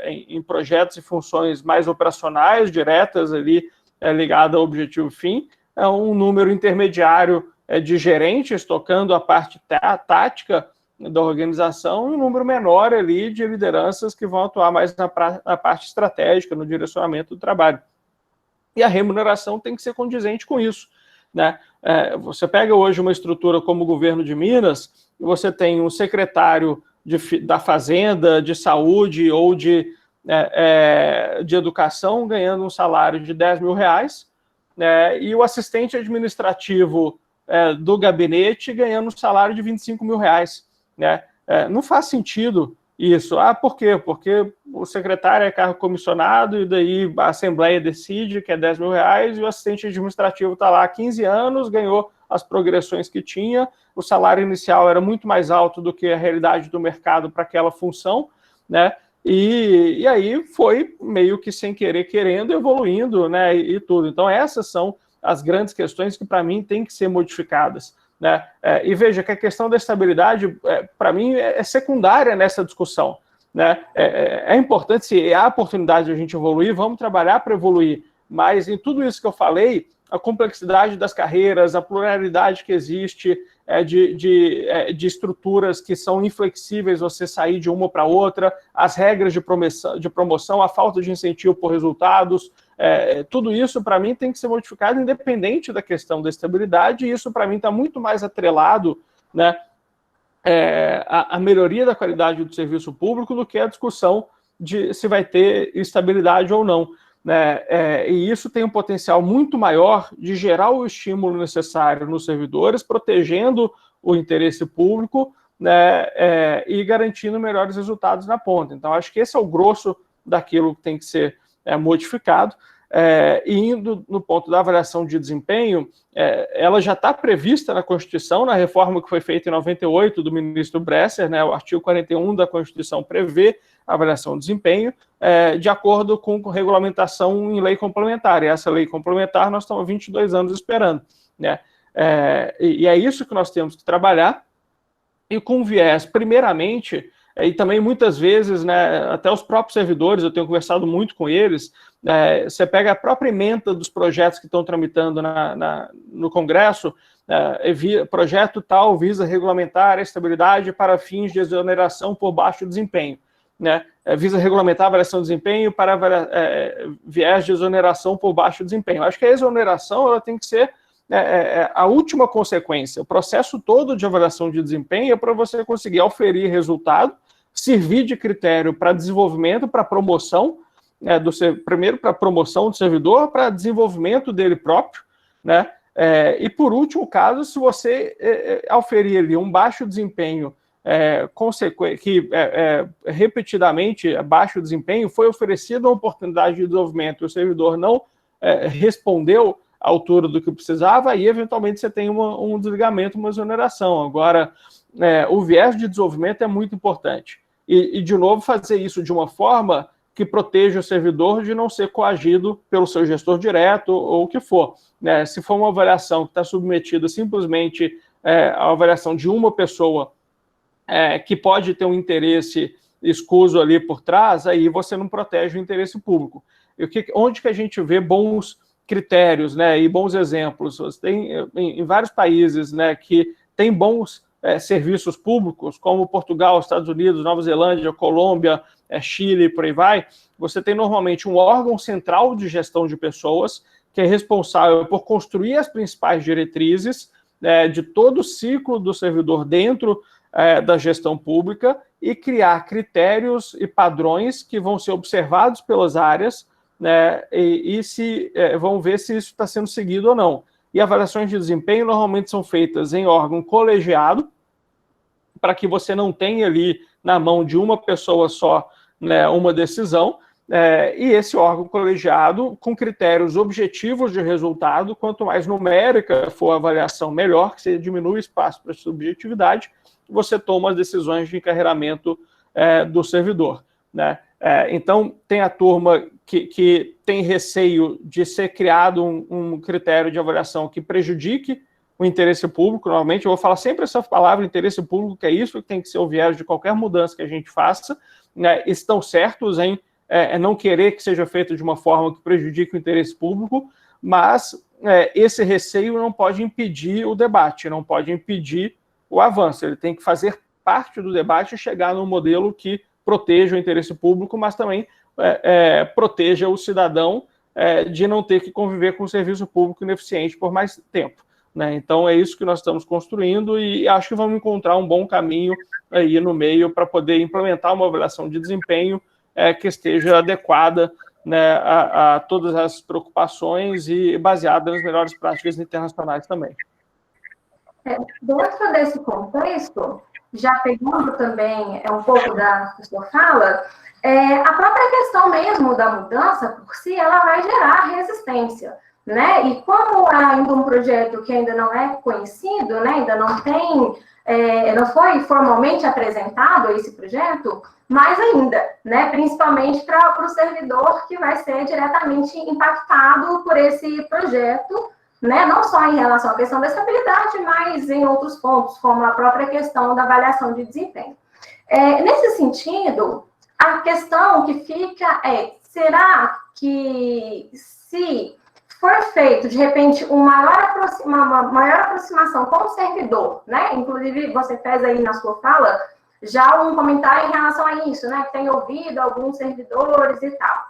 em projetos e funções mais operacionais, diretas ali, ligada ao objetivo fim, um número intermediário de gerentes tocando a parte tática da organização e um número menor ali de lideranças que vão atuar mais na parte estratégica, no direcionamento do trabalho. E a remuneração tem que ser condizente com isso, né? Você pega hoje uma estrutura como o governo de Minas, e você tem um secretário da Fazenda, de Saúde ou de educação ganhando um salário de R$10 mil, né, e o assistente administrativo do gabinete ganhando um salário de R$25 mil, né? Não faz sentido isso. Por quê? Porque o secretário é cargo comissionado e daí a Assembleia decide que é R$10 mil e o assistente administrativo está lá há 15 anos, ganhou as progressões que tinha, o salário inicial era muito mais alto do que a realidade do mercado para aquela função, né? E aí foi meio que sem querer, querendo, evoluindo, né? E tudo. Então essas são as grandes questões que para mim têm que ser modificadas, né? E veja que a questão da estabilidade, para mim, é secundária nessa discussão, né? É importante, se há oportunidade de a gente evoluir, vamos trabalhar para evoluir, mas em tudo isso que eu falei, a complexidade das carreiras, a pluralidade que existe, de estruturas que são inflexíveis, você sair de uma para outra, as regras de promoção, a falta de incentivo por resultados, tudo isso, para mim, tem que ser modificado independente da questão da estabilidade, e isso, para mim, está muito mais atrelado, né, a melhoria da qualidade do serviço público do que a discussão de se vai ter estabilidade ou não, né? E isso tem um potencial muito maior de gerar o estímulo necessário nos servidores, protegendo o interesse público, né, e garantindo melhores resultados na ponta. Então, acho que esse é o grosso daquilo que tem que ser modificado. E indo no ponto da avaliação de desempenho, ela já está prevista na Constituição, na reforma que foi feita em 98 do ministro Bresser, né, o artigo 41 da Constituição prevê a avaliação de desempenho, de acordo com regulamentação em lei complementar, e essa lei complementar nós estamos há 22 anos esperando, né? E é isso que nós temos que trabalhar, e com viés, primeiramente, E também, muitas vezes, né, até os próprios servidores, eu tenho conversado muito com eles, você pega a própria ementa dos projetos que estão tramitando no Congresso, projeto tal visa regulamentar a estabilidade para fins de exoneração por baixo desempenho, né? Visa regulamentar a avaliação de desempenho para viés de exoneração por baixo desempenho. Acho que a exoneração ela tem que ser a última consequência. O processo todo de avaliação de desempenho é para você conseguir auferir resultado, servir de critério para desenvolvimento, para promoção, primeiro para promoção do servidor, para desenvolvimento dele próprio, né? E por último caso, se você auferir ali um baixo desempenho que repetidamente baixo desempenho, foi oferecida uma oportunidade de desenvolvimento, o servidor não respondeu à altura do que precisava, aí eventualmente você tem um desligamento, uma exoneração. Agora, o viés de desenvolvimento é muito importante. E, de novo, fazer isso de uma forma que proteja o servidor de não ser coagido pelo seu gestor direto ou o que for, né? Se for uma avaliação que está submetida simplesmente à avaliação de uma pessoa que pode ter um interesse escuso ali por trás, aí você não protege o interesse público. Onde que a gente vê bons critérios, né, e bons exemplos? Você tem em vários países, né, que tem bons serviços públicos, como Portugal, Estados Unidos, Nova Zelândia, Colômbia, Chile, por aí vai. Você tem normalmente um órgão central de gestão de pessoas que é responsável por construir as principais diretrizes de todo o ciclo do servidor dentro da gestão pública e criar critérios e padrões que vão ser observados pelas áreas, né, vão ver se isso está sendo seguido ou não. E avaliações de desempenho normalmente são feitas em órgão colegiado, para que você não tenha ali na mão de uma pessoa só, né, uma decisão, e esse órgão colegiado com critérios objetivos de resultado, quanto mais numérica for a avaliação, melhor, que você diminui o espaço para subjetividade, você toma as decisões de encarreiramento do servidor, né? Então, tem a turma que tem receio de ser criado um critério de avaliação que prejudique o interesse público. Normalmente, eu vou falar sempre essa palavra, interesse público, que é isso que tem que ser o viés de qualquer mudança que a gente faça, né? Estão certos em não querer que seja feito de uma forma que prejudique o interesse público, mas esse receio não pode impedir o debate, não pode impedir o avanço. Ele tem que fazer parte do debate e chegar num modelo que proteja o interesse público, mas também proteja o cidadão de não ter que conviver com o serviço público ineficiente por mais tempo, né? Então, é isso que nós estamos construindo e acho que vamos encontrar um bom caminho aí no meio para poder implementar uma avaliação de desempenho que esteja adequada, né, a todas as preocupações e baseada nas melhores práticas internacionais também. Dentro desse contexto, já pegando também um pouco da sua fala, a própria questão mesmo da mudança, por si, ela vai gerar resistência, né? E como é ainda um projeto que ainda não é conhecido, né? Ainda não tem, não foi formalmente apresentado esse projeto, mais ainda, né? Principalmente para o servidor que vai ser diretamente impactado por esse projeto, né? Não só em relação à questão da estabilidade, mas em outros pontos, como a própria questão da avaliação de desempenho. Nesse sentido, a questão que fica será que se for feito, de repente, uma maior aproximação com o servidor, né? Inclusive, você fez aí na sua fala já um comentário em relação a isso, né? Que tem ouvido alguns servidores e tal.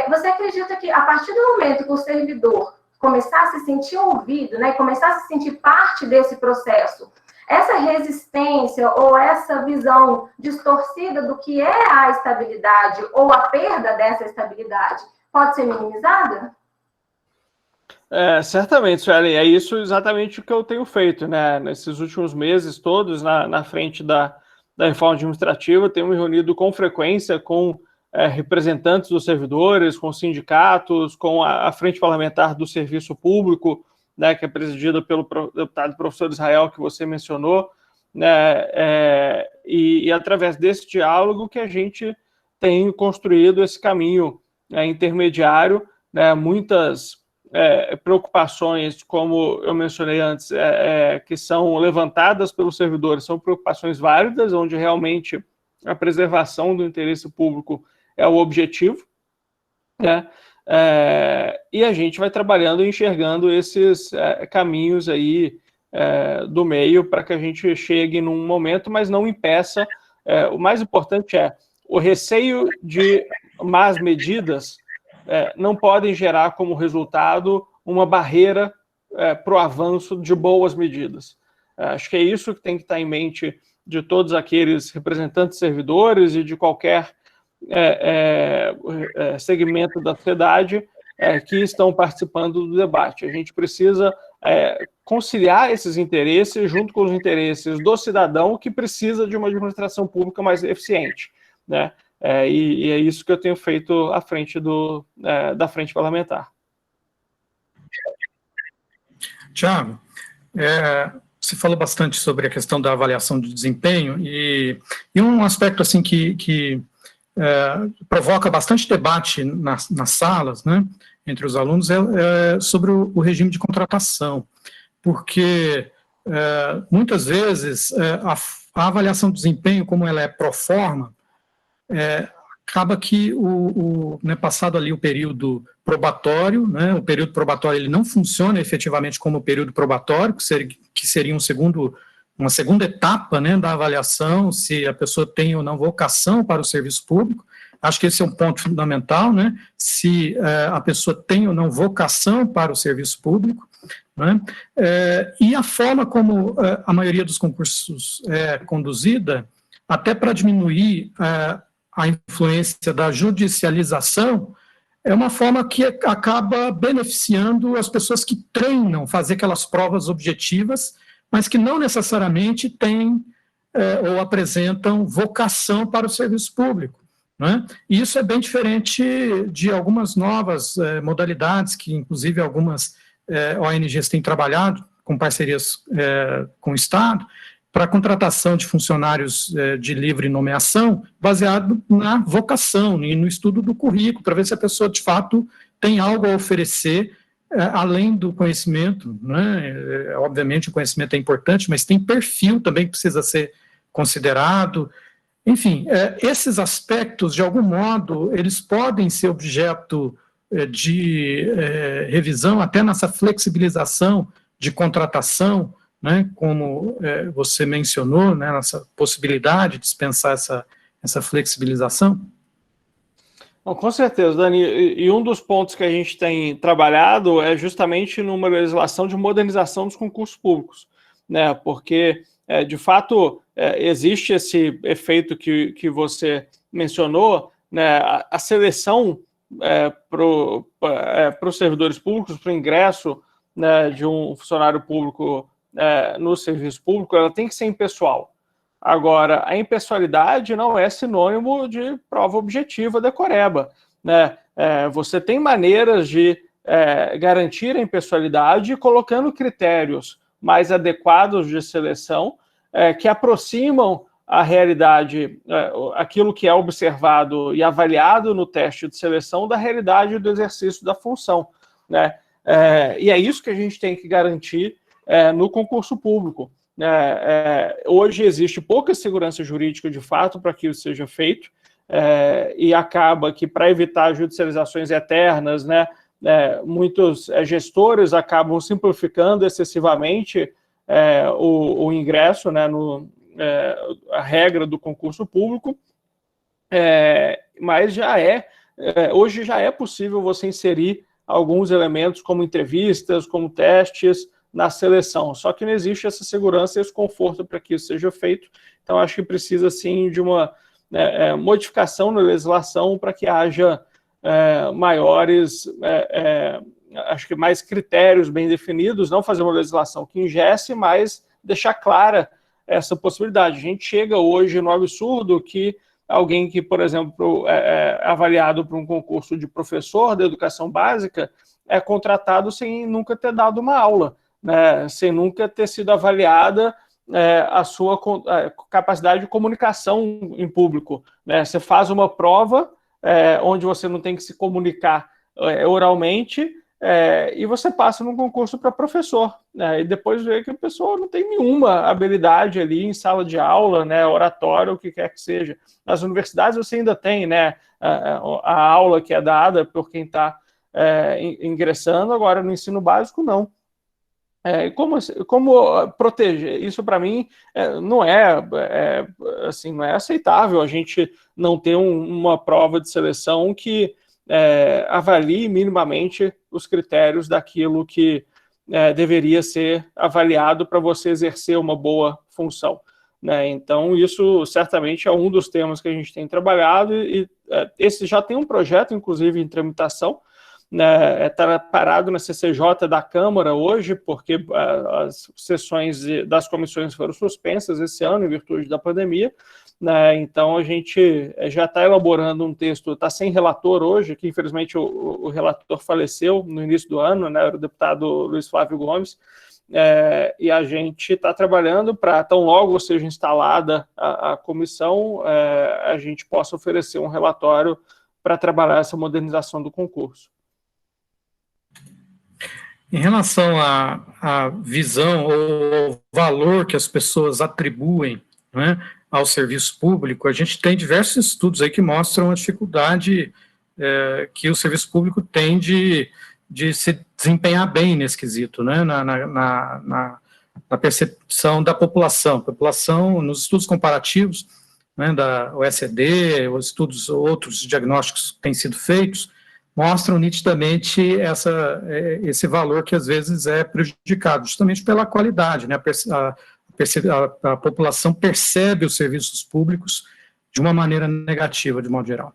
Você acredita que, a partir do momento que o servidor começar a se sentir ouvido, né, começar a se sentir parte desse processo, essa resistência ou essa visão distorcida do que é a estabilidade ou a perda dessa estabilidade pode ser minimizada? Certamente, Sueli, é isso exatamente o que eu tenho feito, né? Nesses últimos meses todos, na frente da reforma administrativa, tenho me reunido com frequência com representantes dos servidores, com sindicatos, com a Frente Parlamentar do Serviço Público, né, que é presidida pelo deputado professor Israel, que você mencionou, né, e através desse diálogo que a gente tem construído esse caminho intermediário, né, muitas preocupações, como eu mencionei antes, que são levantadas pelos servidores, são preocupações válidas, onde realmente a preservação do interesse público é o objetivo, né? E a gente vai trabalhando e enxergando esses caminhos aí do meio para que a gente chegue num momento, mas não impeça. O mais importante é o receio de más medidas não podem gerar como resultado uma barreira para o avanço de boas medidas. Acho que é isso que tem que estar em mente de todos aqueles representantes servidores e de qualquer segmento da sociedade que estão participando do debate. A gente precisa conciliar esses interesses junto com os interesses do cidadão que precisa de uma administração pública mais eficiente, né? E é isso que eu tenho feito à frente da frente parlamentar. Tiago, você falou bastante sobre a questão da avaliação de desempenho e um aspecto assim que provoca bastante debate nas salas, né, entre os alunos, é sobre o regime de contratação, porque muitas vezes a avaliação de desempenho, como ela é pro forma, acaba que passado ali o período probatório, né, o período probatório ele não funciona efetivamente como período probatório, que seria uma segunda etapa, né, da avaliação, se a pessoa tem ou não vocação para o serviço público. Acho que esse é um ponto fundamental, né, se a pessoa tem ou não vocação para o serviço público, né, e a forma como a maioria dos concursos é conduzida, até para diminuir a influência da judicialização, é uma forma que acaba beneficiando as pessoas que treinam fazer aquelas provas objetivas, mas que não necessariamente têm ou apresentam vocação para o serviço público, né? E isso é bem diferente de algumas novas modalidades, que inclusive algumas ONGs têm trabalhado com parcerias com o Estado, para a contratação de funcionários de livre nomeação, baseado na vocação e no estudo do currículo, para ver se a pessoa, de fato, tem algo a oferecer além do conhecimento, né? Obviamente o conhecimento é importante, mas tem perfil também que precisa ser considerado. Enfim, esses aspectos, de algum modo, eles podem ser objeto de revisão, até nessa flexibilização de contratação, né, como você mencionou, né, essa possibilidade de dispensar essa flexibilização? Bom, com certeza, Dani, e um dos pontos que a gente tem trabalhado é justamente numa legislação de modernização dos concursos públicos, né, porque, de fato, existe esse efeito que você mencionou, né, a seleção para os servidores públicos, para o ingresso, né, de um funcionário público no serviço público, ela tem que ser impessoal. Agora, a impessoalidade não é sinônimo de prova objetiva decoreba, né? Você tem maneiras de garantir a impessoalidade colocando critérios mais adequados de seleção que aproximam a realidade, aquilo que é observado e avaliado no teste de seleção da realidade do exercício da função, né? E é isso que a gente tem que garantir no concurso público. Hoje existe pouca segurança jurídica de fato para que isso seja feito, e acaba que, para evitar judicializações eternas, né, muitos gestores acabam simplificando excessivamente o ingresso, né, a regra do concurso público, mas hoje já é possível você inserir alguns elementos como entrevistas, como testes, na seleção, só que não existe essa segurança e esse conforto para que isso seja feito. Então, acho que precisa, sim, de uma modificação na legislação para que haja maiores, acho que mais critérios bem definidos, não fazer uma legislação que ingesse, mas deixar clara essa possibilidade. A gente chega hoje no absurdo que alguém que, por exemplo, é avaliado para um concurso de professor de educação básica é contratado sem nunca ter dado uma aula, né, sem nunca ter sido avaliada a sua capacidade de comunicação em público, né? Você faz uma prova onde você não tem que se comunicar oralmente, e você passa num concurso para professor, né, e depois vê que a pessoa não tem nenhuma habilidade ali em sala de aula, né, oratório, o que quer que seja. Nas universidades você ainda tem, né, a aula que é dada por quem está ingressando, agora no ensino básico não. Como proteger? Isso para mim não assim, não é aceitável a gente não ter uma prova de seleção que avalie minimamente os critérios daquilo que deveria ser avaliado para você exercer uma boa função, né? Então, isso certamente é um dos temas que a gente tem trabalhado e esse já tem um projeto, inclusive, em tramitação, né, está parado na CCJ da Câmara hoje, porque as sessões das comissões foram suspensas esse ano, em virtude da pandemia, né, então a gente já está elaborando um texto, está sem relator hoje, que infelizmente o relator faleceu no início do ano, né, era o deputado Luiz Flávio Gomes, e a gente está trabalhando para, tão logo seja instalada a comissão, a gente possa oferecer um relatório para trabalhar essa modernização do concurso. Em relação à visão ou valor que as pessoas atribuem, né, ao serviço público, a gente tem diversos estudos aí que mostram a dificuldade que o serviço público tem de se desempenhar bem nesse quesito, né, na percepção da população. População, nos estudos comparativos, né, da OECD, os estudos, outros diagnósticos que têm sido feitos, mostram nitidamente esse valor que às vezes é prejudicado, justamente pela qualidade, né? A população percebe os serviços públicos de uma maneira negativa, de modo geral.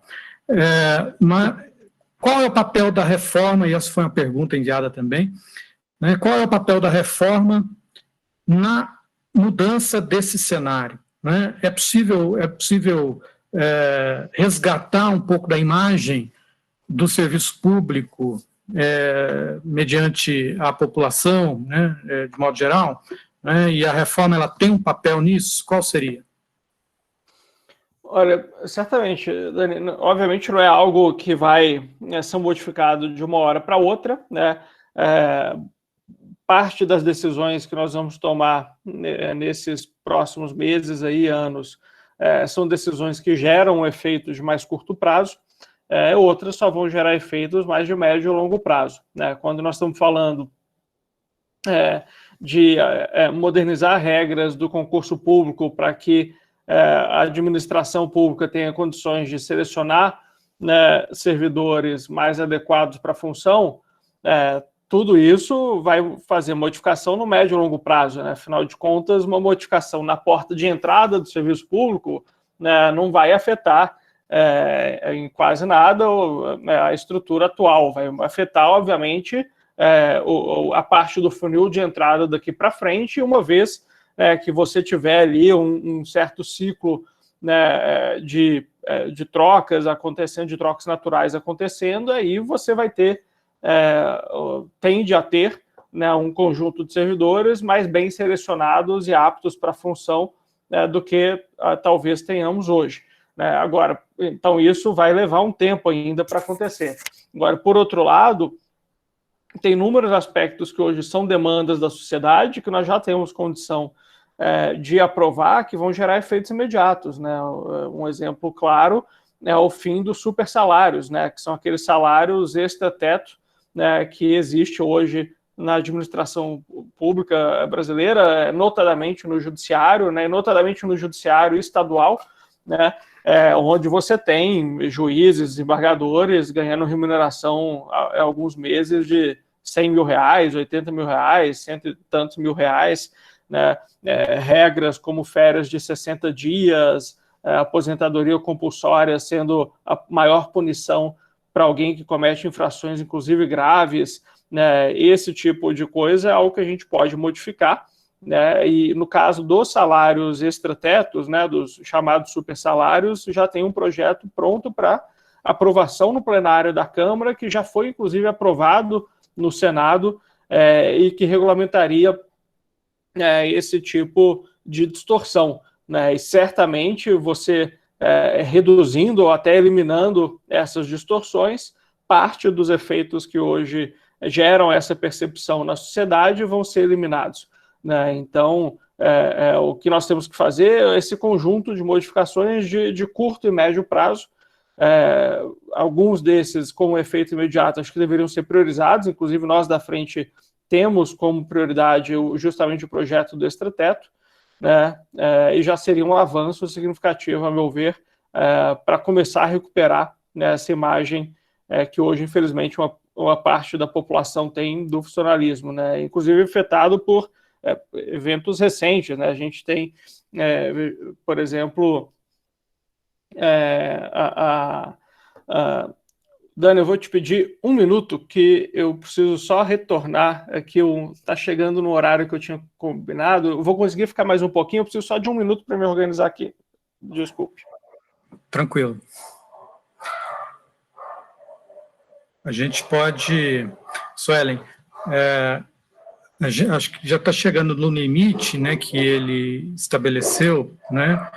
Qual é o papel da reforma, e essa foi uma pergunta enviada também, né? Qual é o papel da reforma na mudança desse cenário, né? É possível resgatar um pouco da imagem do serviço público mediante a população, né, de modo geral, né, e a reforma ela tem um papel nisso? Qual seria? Olha, certamente, Dani, obviamente não é algo que vai ser modificado de uma hora para outra, né? Parte das decisões que nós vamos tomar nesses próximos meses, aí, anos, são decisões que geram efeitos de mais curto prazo, outras só vão gerar efeitos mais de médio e longo prazo, né? Quando nós estamos falando de modernizar regras do concurso público para que a administração pública tenha condições de selecionar, né, servidores mais adequados para a função, tudo isso vai fazer modificação no médio e longo prazo, né? Afinal de contas, uma modificação na porta de entrada do serviço público, né, não vai afetar em quase nada a estrutura atual, vai afetar, obviamente, a parte do funil de entrada daqui para frente, uma vez que você tiver ali um certo ciclo, né, de trocas acontecendo, de trocas naturais acontecendo, aí você vai ter, tende a ter, né, um conjunto de servidores mais bem selecionados e aptos para a função do que talvez tenhamos hoje. Agora, então isso vai levar um tempo ainda para acontecer. Agora, por outro lado, tem inúmeros aspectos que hoje são demandas da sociedade, que nós já temos condição de aprovar, que vão gerar efeitos imediatos, né? Um exemplo claro é o fim dos super salários, né? Que são aqueles salários extra-teto, né, que existe hoje na administração pública brasileira, notadamente no judiciário, né, notadamente no judiciário estadual, né, onde você tem juízes, desembargadores ganhando remuneração há alguns meses de R$100 mil, R$80 mil, cento e tantos mil reais, né, regras como férias de 60 dias, aposentadoria compulsória sendo a maior punição para alguém que comete infrações, inclusive graves, né, esse tipo de coisa é algo que a gente pode modificar, né, e no caso dos salários extratetos, né, dos chamados super salários, já tem um projeto pronto para aprovação no plenário da Câmara, que já foi inclusive aprovado no Senado, e que regulamentaria esse tipo de distorção, né, e certamente você reduzindo ou até eliminando essas distorções, parte dos efeitos que hoje geram essa percepção na sociedade vão ser eliminados, né? Então, o que nós temos que fazer é esse conjunto de modificações de curto e médio prazo. Alguns desses, com efeito imediato, acho que deveriam ser priorizados, inclusive nós da frente temos como prioridade justamente o projeto do extrateto, né? E já seria um avanço significativo, a meu ver, para começar a recuperar, né, essa imagem que hoje, infelizmente, uma parte da população tem do funcionalismo, né? Inclusive afetado por eventos recentes, né? A gente tem, por exemplo, Dani, eu vou te pedir um minuto que eu preciso só retornar, que está chegando no horário que eu tinha combinado. Eu vou conseguir ficar mais um pouquinho, eu preciso só de um minuto para me organizar aqui. Desculpe. Tranquilo. A gente pode... Suelen, acho que já está chegando no limite, né, que ele estabeleceu, né?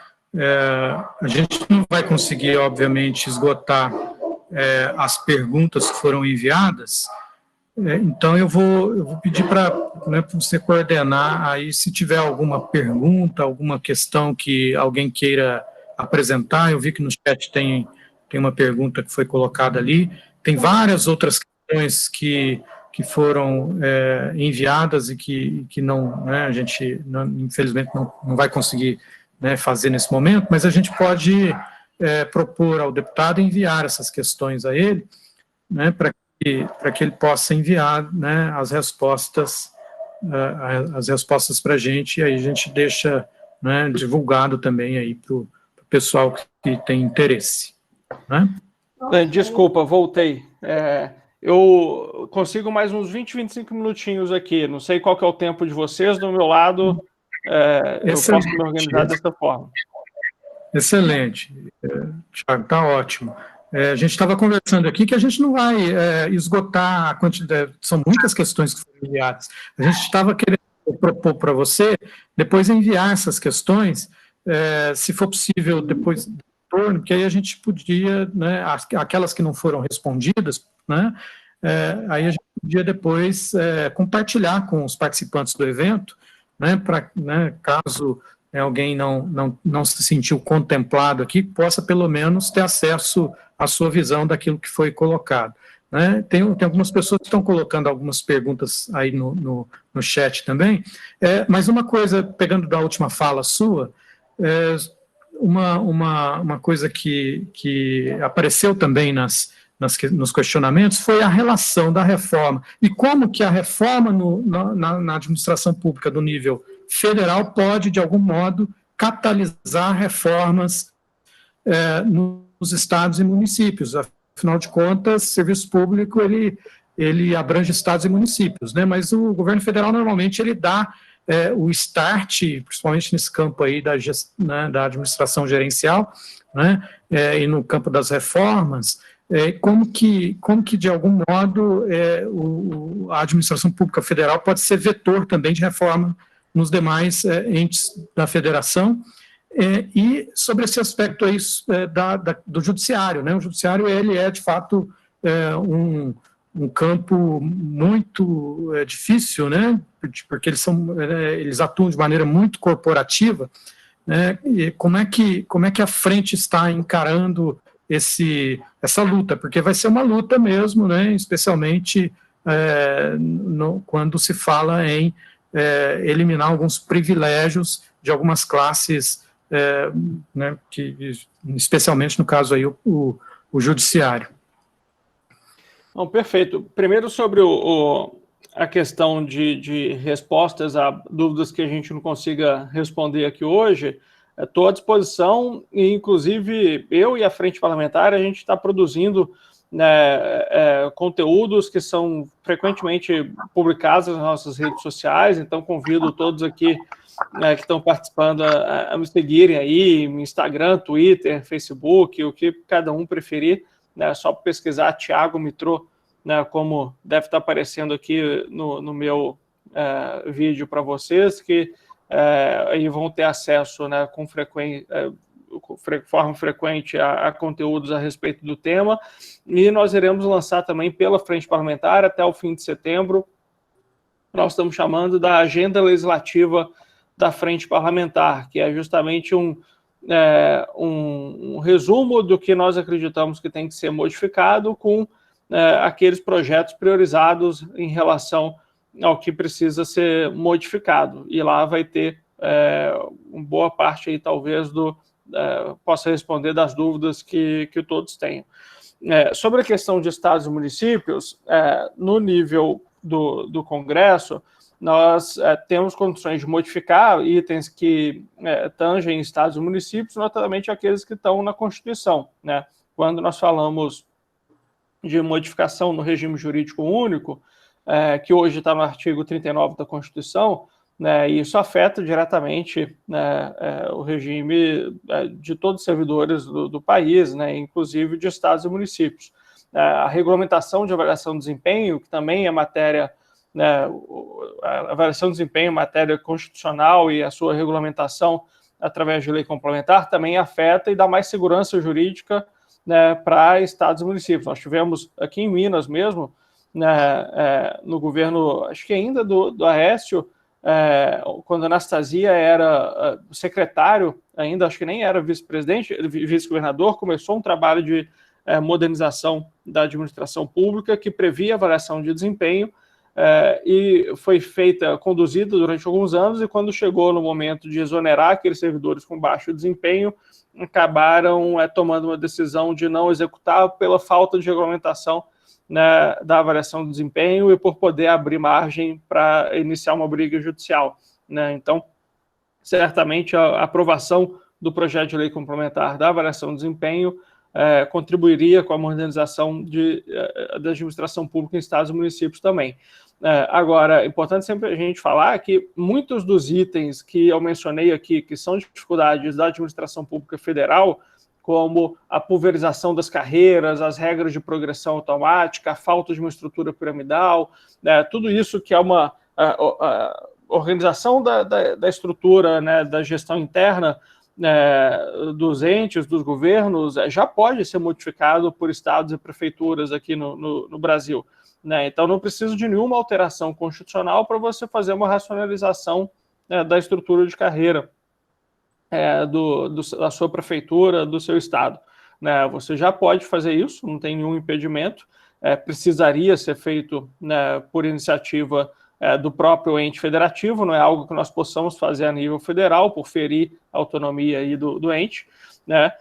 A gente não vai conseguir, obviamente, esgotar as perguntas que foram enviadas, então eu vou pedir para você coordenar aí, se tiver alguma pergunta, alguma questão que alguém queira apresentar. Eu vi que no chat tem uma pergunta que foi colocada ali, tem várias outras questões que foram enviadas e que não, né, a gente, infelizmente, não vai conseguir, né, fazer nesse momento, mas a gente pode propor ao deputado enviar essas questões a ele, né, para que ele possa enviar, né, as respostas para a gente, e aí a gente deixa, né, divulgado também aí para o pessoal que tem interesse. Né? Desculpa, voltei. Eu consigo mais uns 20, 25 minutinhos aqui, não sei qual que é o tempo de vocês, do meu lado, eu posso me organizar dessa forma. Excelente, Thiago, está ótimo. A gente estava conversando aqui que a gente não vai esgotar a quantidade, são muitas questões que foram enviadas. A gente estava querendo propor para você, depois enviar essas questões, se for possível, depois do retorno, porque aí a gente podia, né, aquelas que não foram respondidas, né, aí a gente podia depois compartilhar com os participantes do evento, né, para, né, caso alguém não se sentiu contemplado aqui, possa pelo menos ter acesso à sua visão daquilo que foi colocado. Né? Tem algumas pessoas que estão colocando algumas perguntas aí no chat também, mas uma coisa, pegando da última fala sua, uma coisa que apareceu também nos questionamentos foi a relação da reforma, e como que a reforma na administração pública do nível federal pode, de algum modo, catalisar reformas nos estados e municípios. Afinal de contas, serviço público, ele abrange estados e municípios, né? Mas o governo federal, normalmente, ele dá o start, principalmente nesse campo aí da administração gerencial, né? E no campo das reformas, como que, de algum modo, a administração pública federal pode ser vetor também de reforma nos demais entes da federação, e sobre esse aspecto aí do judiciário, né? O judiciário, ele de fato, um campo muito difícil, né? Porque eles atuam de maneira muito corporativa, né? E como é que a frente está encarando essa luta? Porque vai ser uma luta mesmo, né? Especialmente quando se fala em eliminar alguns privilégios de algumas classes, né, especialmente no caso aí o judiciário. Não, perfeito. Primeiro sobre a questão de respostas a dúvidas que a gente não consiga responder aqui hoje, estou à disposição, e inclusive eu e a Frente Parlamentar, a gente está produzindo, né, conteúdos que são frequentemente publicados nas nossas redes sociais, então convido todos aqui, né, que estão participando a me seguirem aí, no Instagram, Twitter, Facebook, o que cada um preferir, né, só pesquisar Thiago Mitrô, né, como deve estar aparecendo aqui no meu vídeo para vocês, que aí vão ter acesso, né, com frequência, forma frequente a conteúdos a respeito do tema, e nós iremos lançar também pela Frente Parlamentar até o fim de setembro. Nós estamos chamando da Agenda Legislativa da Frente Parlamentar, que é justamente um resumo do que nós acreditamos que tem que ser modificado com aqueles projetos priorizados em relação ao que precisa ser modificado. E lá vai ter uma boa parte aí, talvez, possa responder das dúvidas que todos tenham. Sobre a questão de estados e municípios, no nível do Congresso, nós temos condições de modificar itens que tangem estados e municípios, notadamente aqueles que estão na Constituição, né? Quando nós falamos de modificação no regime jurídico único, que hoje está no artigo 39 da Constituição, né, e isso afeta diretamente, né, o regime de todos os servidores do país, né, inclusive de estados e municípios. A regulamentação de avaliação de desempenho, que também é matéria, né, a avaliação de desempenho é matéria constitucional e a sua regulamentação através de lei complementar também afeta e dá mais segurança jurídica, né, para estados e municípios. Nós tivemos aqui em Minas mesmo, né, no governo, acho que ainda do Aécio, quando a Anastasia era secretário, ainda acho que nem era vice-presidente, vice-governador, começou um trabalho de modernização da administração pública que previa avaliação de desempenho e foi conduzida durante alguns anos, e quando chegou no momento de exonerar aqueles servidores com baixo desempenho, acabaram tomando uma decisão de não executar pela falta de regulamentação, né, da avaliação do desempenho e por poder abrir margem para iniciar uma briga judicial, né? Então, certamente a aprovação do projeto de lei complementar da avaliação do desempenho contribuiria com a modernização da administração pública em estados e municípios também. Agora, é importante sempre a gente falar que muitos dos itens que eu mencionei aqui, que são dificuldades da administração pública federal, como a pulverização das carreiras, as regras de progressão automática, a falta de uma estrutura piramidal, né, tudo isso que é uma organização da estrutura, né, da gestão interna, dos entes, dos governos, já pode ser modificado por estados e prefeituras aqui no Brasil, né? Então não precisa de nenhuma alteração constitucional para você fazer uma racionalização, né, da estrutura de carreira da sua prefeitura, do seu estado, né? Você já pode fazer isso, não tem nenhum impedimento, precisaria ser feito, né, por iniciativa do próprio ente federativo, não é algo que nós possamos fazer a nível federal, por ferir a autonomia aí do ente, né?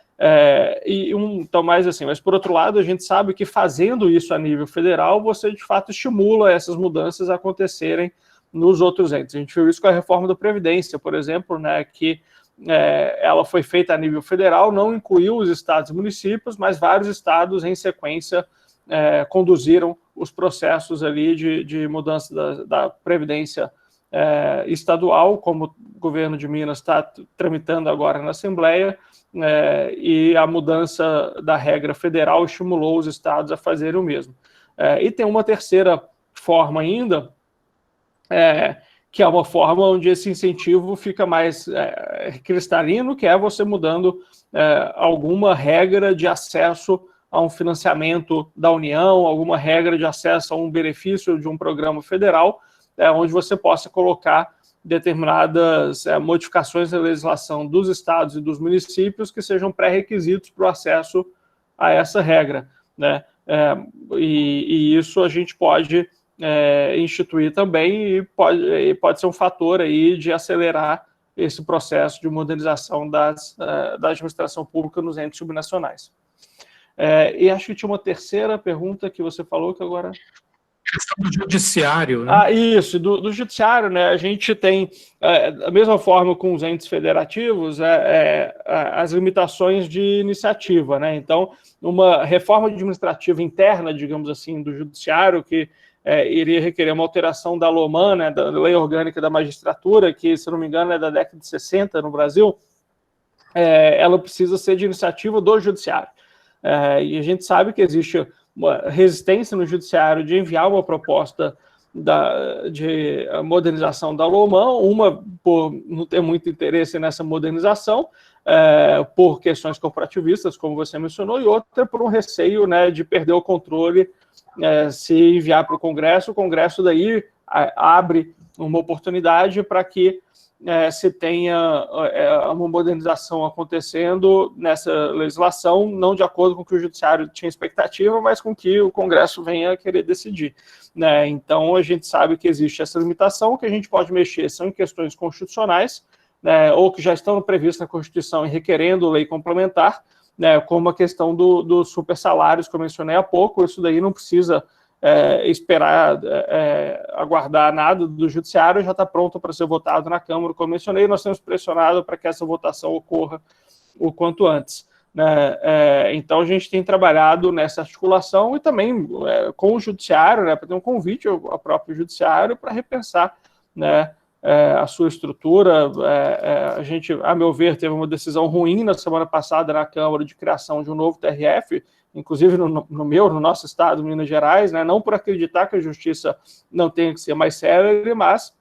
Então, mais assim, mas por outro lado, a gente sabe que fazendo isso a nível federal, você de fato estimula essas mudanças a acontecerem nos outros entes. A gente viu isso com a reforma da Previdência, por exemplo, né, que ela foi feita a nível federal, não incluiu os estados e municípios, mas vários estados em sequência conduziram os processos ali de mudança da Previdência estadual, como o governo de Minas está tramitando agora na Assembleia, e a mudança da regra federal estimulou os estados a fazerem o mesmo. E tem uma terceira forma ainda, que é uma forma onde esse incentivo fica mais cristalino, que é você mudando alguma regra de acesso a um financiamento da União, alguma regra de acesso a um benefício de um programa federal, onde você possa colocar determinadas modificações da legislação dos estados e dos municípios que sejam pré-requisitos para o acesso a essa regra, né? E isso a gente pode instituir também, e pode ser um fator aí de acelerar esse processo de modernização da administração pública nos entes subnacionais. E acho que tinha uma terceira pergunta que você falou, que agora... A questão do judiciário, né? Isso, do judiciário, né? A gente tem, da mesma forma com os entes federativos, as limitações de iniciativa, né? Então, uma reforma administrativa interna, digamos assim, do judiciário, que iria requerer uma alteração da LOMAN, né, da Lei Orgânica da Magistratura, que, se não me engano, é da década de 60 no Brasil, ela precisa ser de iniciativa do judiciário. E a gente sabe que existe uma resistência no judiciário de enviar uma proposta de modernização da LOMAN, uma por não ter muito interesse nessa modernização, por questões corporativistas, como você mencionou, e outra por um receio, né, de perder o controle se enviar para o Congresso daí abre uma oportunidade para que se tenha uma modernização acontecendo nessa legislação, não de acordo com o que o Judiciário tinha expectativa, mas com que o Congresso venha a querer decidir, né? Então, a gente sabe que existe essa limitação, que a gente pode mexer são em questões constitucionais, né, ou que já estão previstas na Constituição e requerendo lei complementar, né, como a questão dos super salários que eu mencionei há pouco. Isso daí não precisa esperar, aguardar nada do Judiciário, já está pronto para ser votado na Câmara, como mencionei. Nós temos pressionado para que essa votação ocorra o quanto antes, né? Então, a gente tem trabalhado nessa articulação e também com o Judiciário, né, para ter um convite ao próprio Judiciário para repensar, né, a sua estrutura. A gente, a meu ver, teve uma decisão ruim na semana passada na Câmara de criação de um novo TRF, inclusive no nosso estado, Minas Gerais, né, não por acreditar que a justiça não tenha que ser mais célere, mas,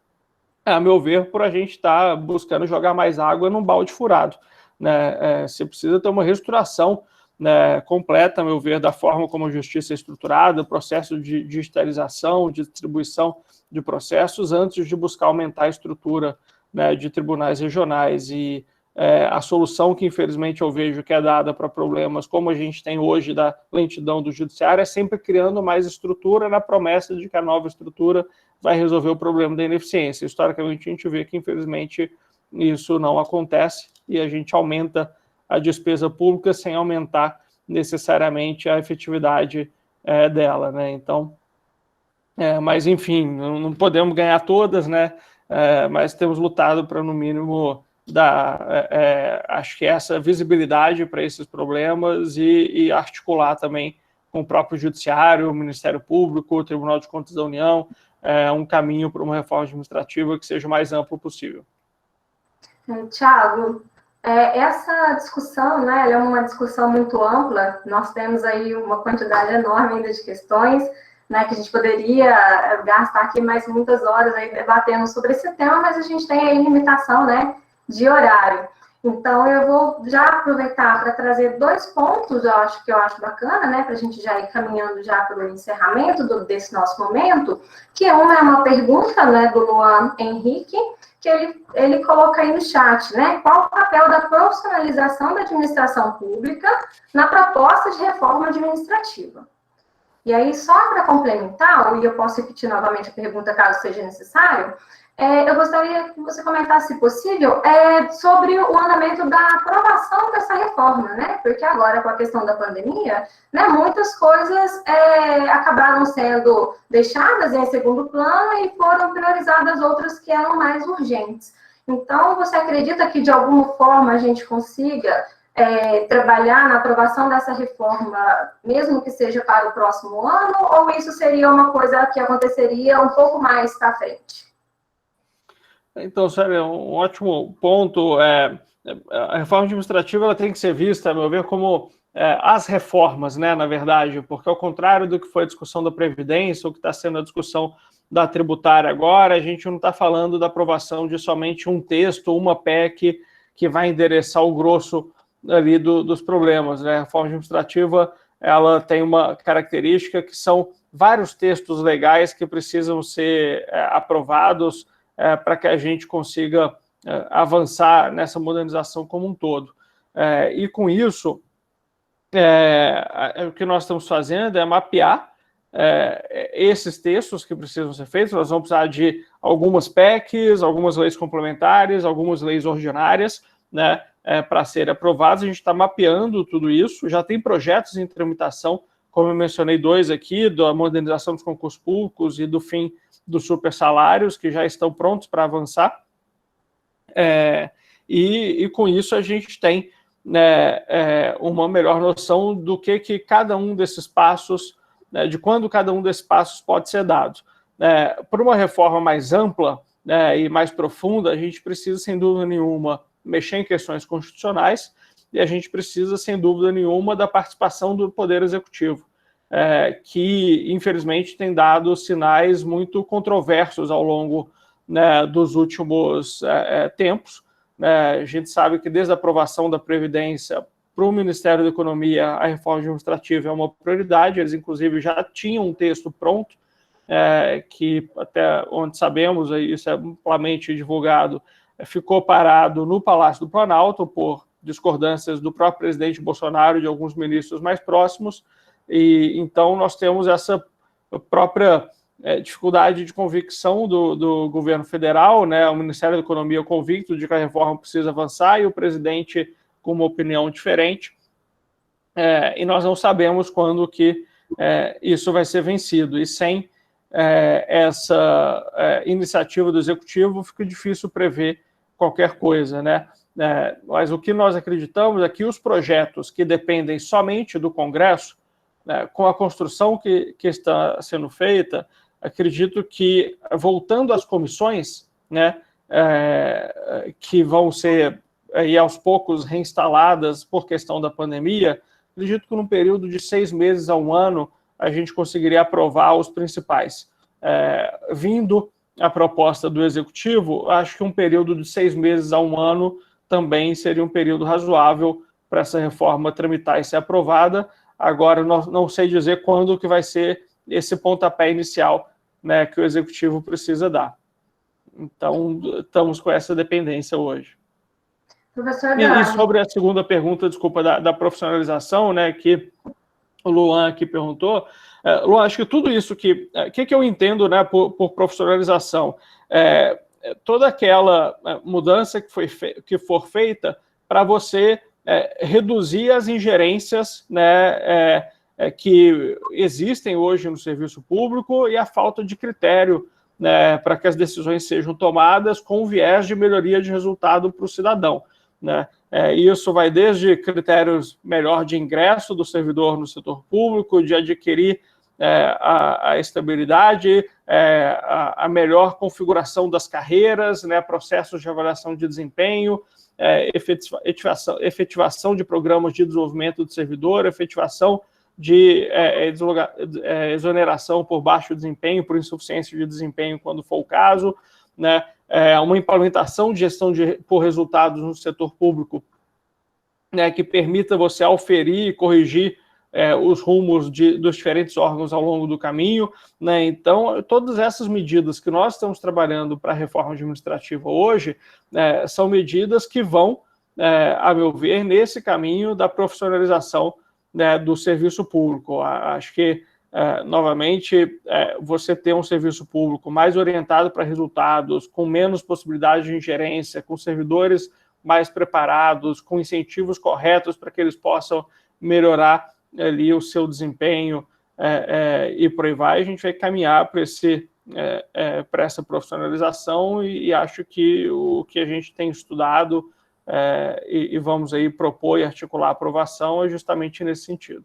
a meu ver, por a gente estar buscando jogar mais água num balde furado, né? Você precisa ter uma reestruturação, né, completa, a meu ver, da forma como a justiça é estruturada, o processo de digitalização, de distribuição de processos, antes de buscar aumentar a estrutura, né, de tribunais regionais. E a solução que, infelizmente, eu vejo que é dada para problemas como a gente tem hoje da lentidão do judiciário é sempre criando mais estrutura na promessa de que a nova estrutura vai resolver o problema da ineficiência. Historicamente, a gente vê que, infelizmente, isso não acontece e a gente aumenta a despesa pública sem aumentar necessariamente a efetividade dela, né? Então, mas, enfim, não podemos ganhar todas, né? Mas temos lutado para, no mínimo, dar, acho que essa visibilidade para esses problemas e articular também com o próprio Judiciário, o Ministério Público, o Tribunal de Contas da União, um caminho para uma reforma administrativa que seja o mais amplo possível. Tiago, essa discussão, né, ela é uma discussão muito ampla. Nós temos aí uma quantidade enorme ainda de questões, né, que a gente poderia gastar aqui mais muitas horas aí debatendo sobre esse tema, mas a gente tem aí limitação, né, de horário. Então, eu vou já aproveitar para trazer 2 pontos, eu acho bacana, né, para a gente já ir caminhando já para o encerramento desse nosso momento, que uma é uma pergunta, né, do Luan Henrique, que ele coloca aí no chat, né, qual o papel da profissionalização da administração pública na proposta de reforma administrativa. E aí, só para complementar, e eu posso repetir novamente a pergunta caso seja necessário, eu gostaria que você comentasse, se possível, sobre o andamento da aprovação dessa reforma, né? Porque agora, com a questão da pandemia, né, muitas coisas acabaram sendo deixadas em segundo plano e foram priorizadas outras que eram mais urgentes. Então, você acredita que, de alguma forma, a gente consiga trabalhar na aprovação dessa reforma, mesmo que seja para o próximo ano, ou isso seria uma coisa que aconteceria um pouco mais para frente? Então, Sérgio, é um ótimo ponto. A reforma administrativa ela tem que ser vista, a meu ver, como as reformas, né, na verdade, porque ao contrário do que foi a discussão da Previdência, ou que está sendo a discussão da tributária agora, a gente não está falando da aprovação de somente um texto, uma PEC, que vai endereçar o grosso ali dos problemas, né? A reforma administrativa ela tem uma característica que são vários textos legais que precisam ser aprovados para que a gente consiga avançar nessa modernização como um todo. E com isso, o que nós estamos fazendo é mapear esses textos que precisam ser feitos. Nós vamos precisar de algumas PECs, algumas leis complementares, algumas leis ordinárias, né, para serem aprovados. A gente está mapeando tudo isso, já tem projetos em tramitação, como eu mencionei 2 aqui, da modernização dos concursos públicos e do fim dos super salários, que já estão prontos para avançar, e com isso a gente tem uma melhor noção do que cada um desses passos, de quando cada um desses passos pode ser dado. Por uma reforma mais ampla e mais profunda, a gente precisa, sem dúvida nenhuma, mexer em questões constitucionais, e a gente precisa, sem dúvida nenhuma, da participação do Poder Executivo, que, infelizmente, tem dado sinais muito controversos ao longo, né, dos últimos tempos, A gente sabe que desde a aprovação da Previdência para o Ministério da Economia, a reforma administrativa é uma prioridade. Eles, inclusive, já tinham um texto pronto, que até onde sabemos, isso é amplamente divulgado, ficou parado no Palácio do Planalto por discordâncias do próprio presidente Bolsonaro e de alguns ministros mais próximos, e então nós temos essa própria dificuldade de convicção do governo federal, né? O Ministério da Economia convicto de que a reforma precisa avançar e o presidente com uma opinião diferente, e nós não sabemos quando que isso vai ser vencido, e sem essa iniciativa do Executivo fica difícil prever qualquer coisa, né? Mas o que nós acreditamos é que os projetos que dependem somente do Congresso, com a construção que está sendo feita, acredito que, voltando às comissões, né, que vão ser aí, aos poucos reinstaladas por questão da pandemia, acredito que num período de 6 meses a 1 ano, a gente conseguiria aprovar os principais. Vindo a proposta do Executivo, acho que um período de 6 meses a 1 ano também seria um período razoável para essa reforma tramitar e ser aprovada. Agora, não sei dizer quando que vai ser esse pontapé inicial, né, que o Executivo precisa dar. Então, estamos com essa dependência hoje. E sobre a segunda pergunta, desculpa, da profissionalização, né, que o Luan aqui perguntou, Luan, acho que tudo isso que eu entendo, né, por profissionalização, toda aquela mudança que for feita para você reduzir as ingerências, né, que existem hoje no serviço público e a falta de critério, né, para que as decisões sejam tomadas com viés de melhoria de resultado para o cidadão, né? Isso vai desde critérios melhor de ingresso do servidor no setor público, de adquirir a estabilidade, a melhor configuração das carreiras, né, processos de avaliação de desempenho, efetivação de programas de desenvolvimento do servidor, efetivação de exoneração por baixo desempenho, por insuficiência de desempenho, quando for o caso, né, uma implementação de gestão por resultados no setor público, né, que permita você auferir e corrigir os rumos dos diferentes órgãos ao longo do caminho, né? Então, todas essas medidas que nós estamos trabalhando para a reforma administrativa hoje, são medidas que vão, a meu ver, nesse caminho da profissionalização, né, do serviço público. Acho que, novamente, você ter um serviço público mais orientado para resultados, com menos possibilidade de ingerência, com servidores mais preparados, com incentivos corretos para que eles possam melhorar ali o seu desempenho e por aí vai, a gente vai caminhar para essa profissionalização e acho que o que a gente tem estudado e vamos aí propor e articular a aprovação é justamente nesse sentido.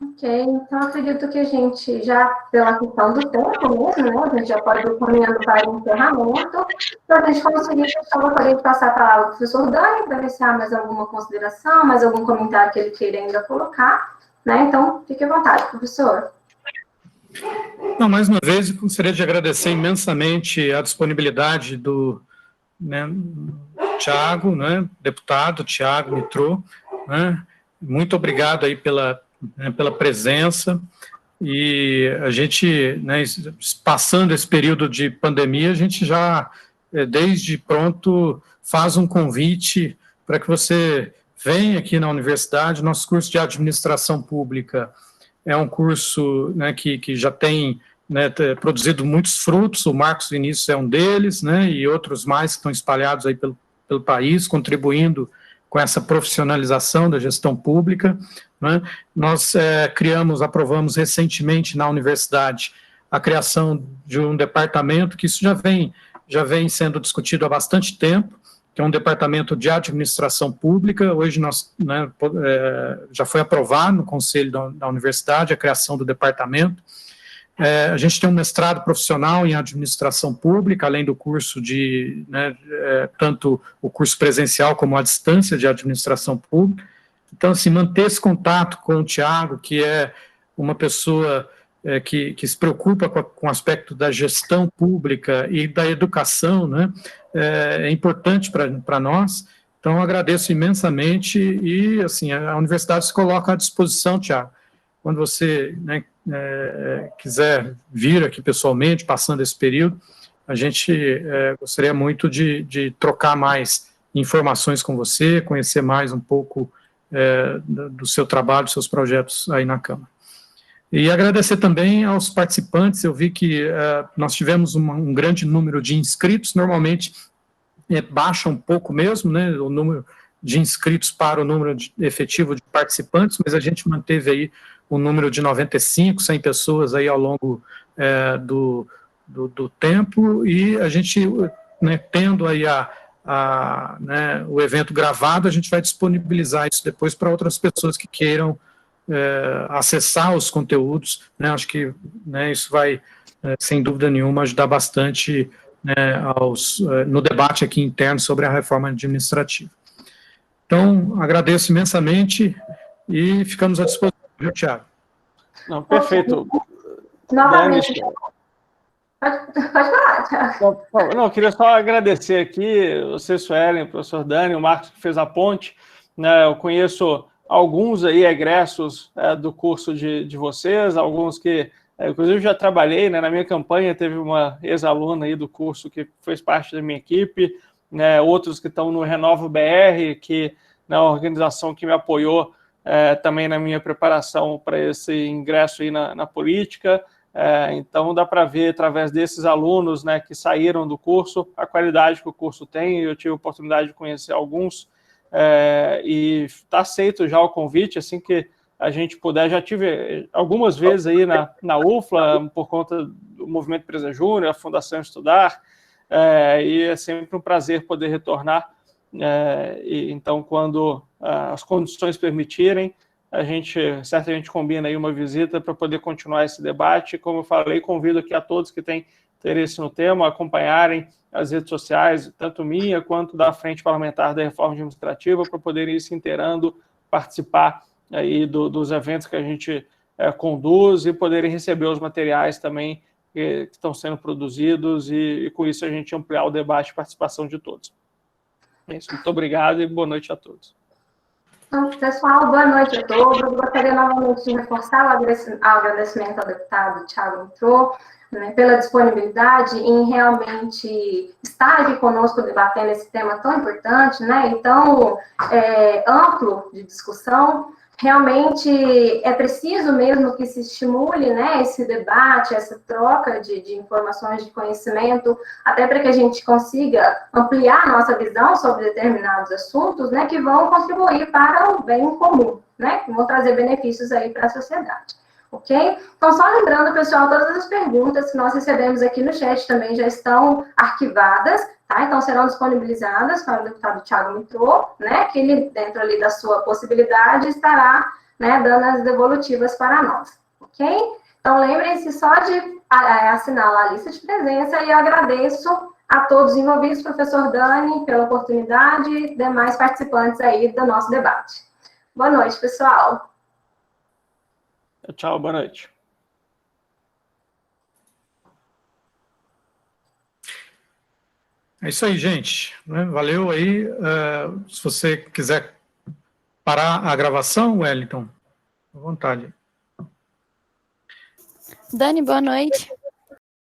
Ok, então acredito que a gente já, pela questão do tempo mesmo, né, a gente já pode ir caminhando para o encerramento. Para a gente conseguir, eu só gostaria de passar a palavra ao professor Dani, para ver se há mais alguma consideração, mais algum comentário que ele queira ainda colocar, né? Então, fique à vontade, professor. Não, mais uma vez, eu gostaria de agradecer imensamente a disponibilidade do Tiago, né, deputado Tiago Mitrô, né? Muito obrigado aí pela presença, e a gente, né, passando esse período de pandemia, a gente já, desde pronto, faz um convite para que você venha aqui na universidade. Nosso curso de administração pública é um curso, né, que já tem, né, produzido muitos frutos. O Marcos Vinícius é um deles, né, e outros mais que estão espalhados aí pelo país, contribuindo com essa profissionalização da gestão pública, né? Nós aprovamos recentemente na universidade a criação de um departamento, que isso já vem sendo discutido há bastante tempo, que é um departamento de administração pública. Hoje já foi aprovado no conselho da universidade a criação do departamento. A gente tem um mestrado profissional em administração pública, além do curso tanto o curso presencial como a distância de administração pública. Então, assim, manter esse contato com o Tiago, que é uma pessoa que se preocupa com o aspecto da gestão pública e da educação, né, é importante para nós. Então, agradeço imensamente e, assim, a universidade se coloca à disposição, Tiago. Quando você, né, quiser vir aqui pessoalmente, passando esse período, a gente gostaria muito de trocar mais informações com você, conhecer mais um pouco do seu trabalho, dos seus projetos aí na Câmara. E agradecer também aos participantes. Eu vi que nós tivemos um grande número de inscritos, normalmente baixa um pouco mesmo, né, o número de inscritos para o número efetivo de participantes, mas a gente manteve aí o número de 95, 100 pessoas aí ao longo do tempo, e a gente, né, tendo aí né, o evento gravado, a gente vai disponibilizar isso depois para outras pessoas que queiram acessar os conteúdos, né, acho que, né, isso vai, sem dúvida nenhuma, ajudar bastante, né, no debate aqui interno sobre a reforma administrativa. Então, agradeço imensamente e ficamos à disposição, viu, Tiago? Não, perfeito. Novamente. Pode falar, Tiago. Não, eu queria só agradecer aqui, você, Suelen, o professor Dani, o Marcos, que fez a ponte, né, eu conheço alguns aí egressos do curso de vocês, alguns que, inclusive, já trabalhei, né, na minha campanha teve uma ex-aluna aí do curso que fez parte da minha equipe, né, outros que estão no Renova BR, que é uma organização que me apoiou também na minha preparação para esse ingresso aí na política. Então, dá para ver, através desses alunos, né, que saíram do curso, a qualidade que o curso tem. Eu tive a oportunidade de conhecer alguns, e está aceito já o convite, assim que a gente puder. Já tive algumas vezes aí na UFLA, por conta do Movimento Empresa Júnior, a Fundação Estudar, e é sempre um prazer poder retornar. E então, quando as condições permitirem, a gente certamente combina aí uma visita para poder continuar esse debate. Como eu falei, convido aqui a todos que têm interesse no tema a acompanharem as redes sociais, tanto minha quanto da Frente Parlamentar da Reforma Administrativa, para poderem ir se inteirando, participar aí dos eventos que a gente conduz e poderem receber os materiais também que estão sendo produzidos e com isso a gente ampliar o debate e participação de todos. É isso, muito obrigado e boa noite a todos. Então, pessoal, boa noite a todos. Gostaria novamente de reforçar o agradecimento ao deputado Thiago Mitrô, né, pela disponibilidade em realmente estar aqui conosco debatendo esse tema tão importante, né, e tão amplo de discussão. Realmente é preciso mesmo que se estimule, né, esse debate, essa troca de informações, de conhecimento, até para que a gente consiga ampliar a nossa visão sobre determinados assuntos, né, que vão contribuir para o bem comum, né, que vão trazer benefícios aí para a sociedade. Ok? Então, só lembrando, pessoal, todas as perguntas que nós recebemos aqui no chat também já estão arquivadas, tá? Então, serão disponibilizadas para o deputado Thiago Mitrô, né? Que ele, dentro ali da sua possibilidade, estará, né, dando as devolutivas para nós, ok? Então, lembrem-se só de assinar lá a lista de presença e eu agradeço a todos os envolvidos, professor Dani, pela oportunidade e demais participantes aí do nosso debate. Boa noite, pessoal. Tchau, boa noite. É isso aí, gente. Valeu aí. Se você quiser parar a gravação, Wellington, à vontade. Dani, boa noite.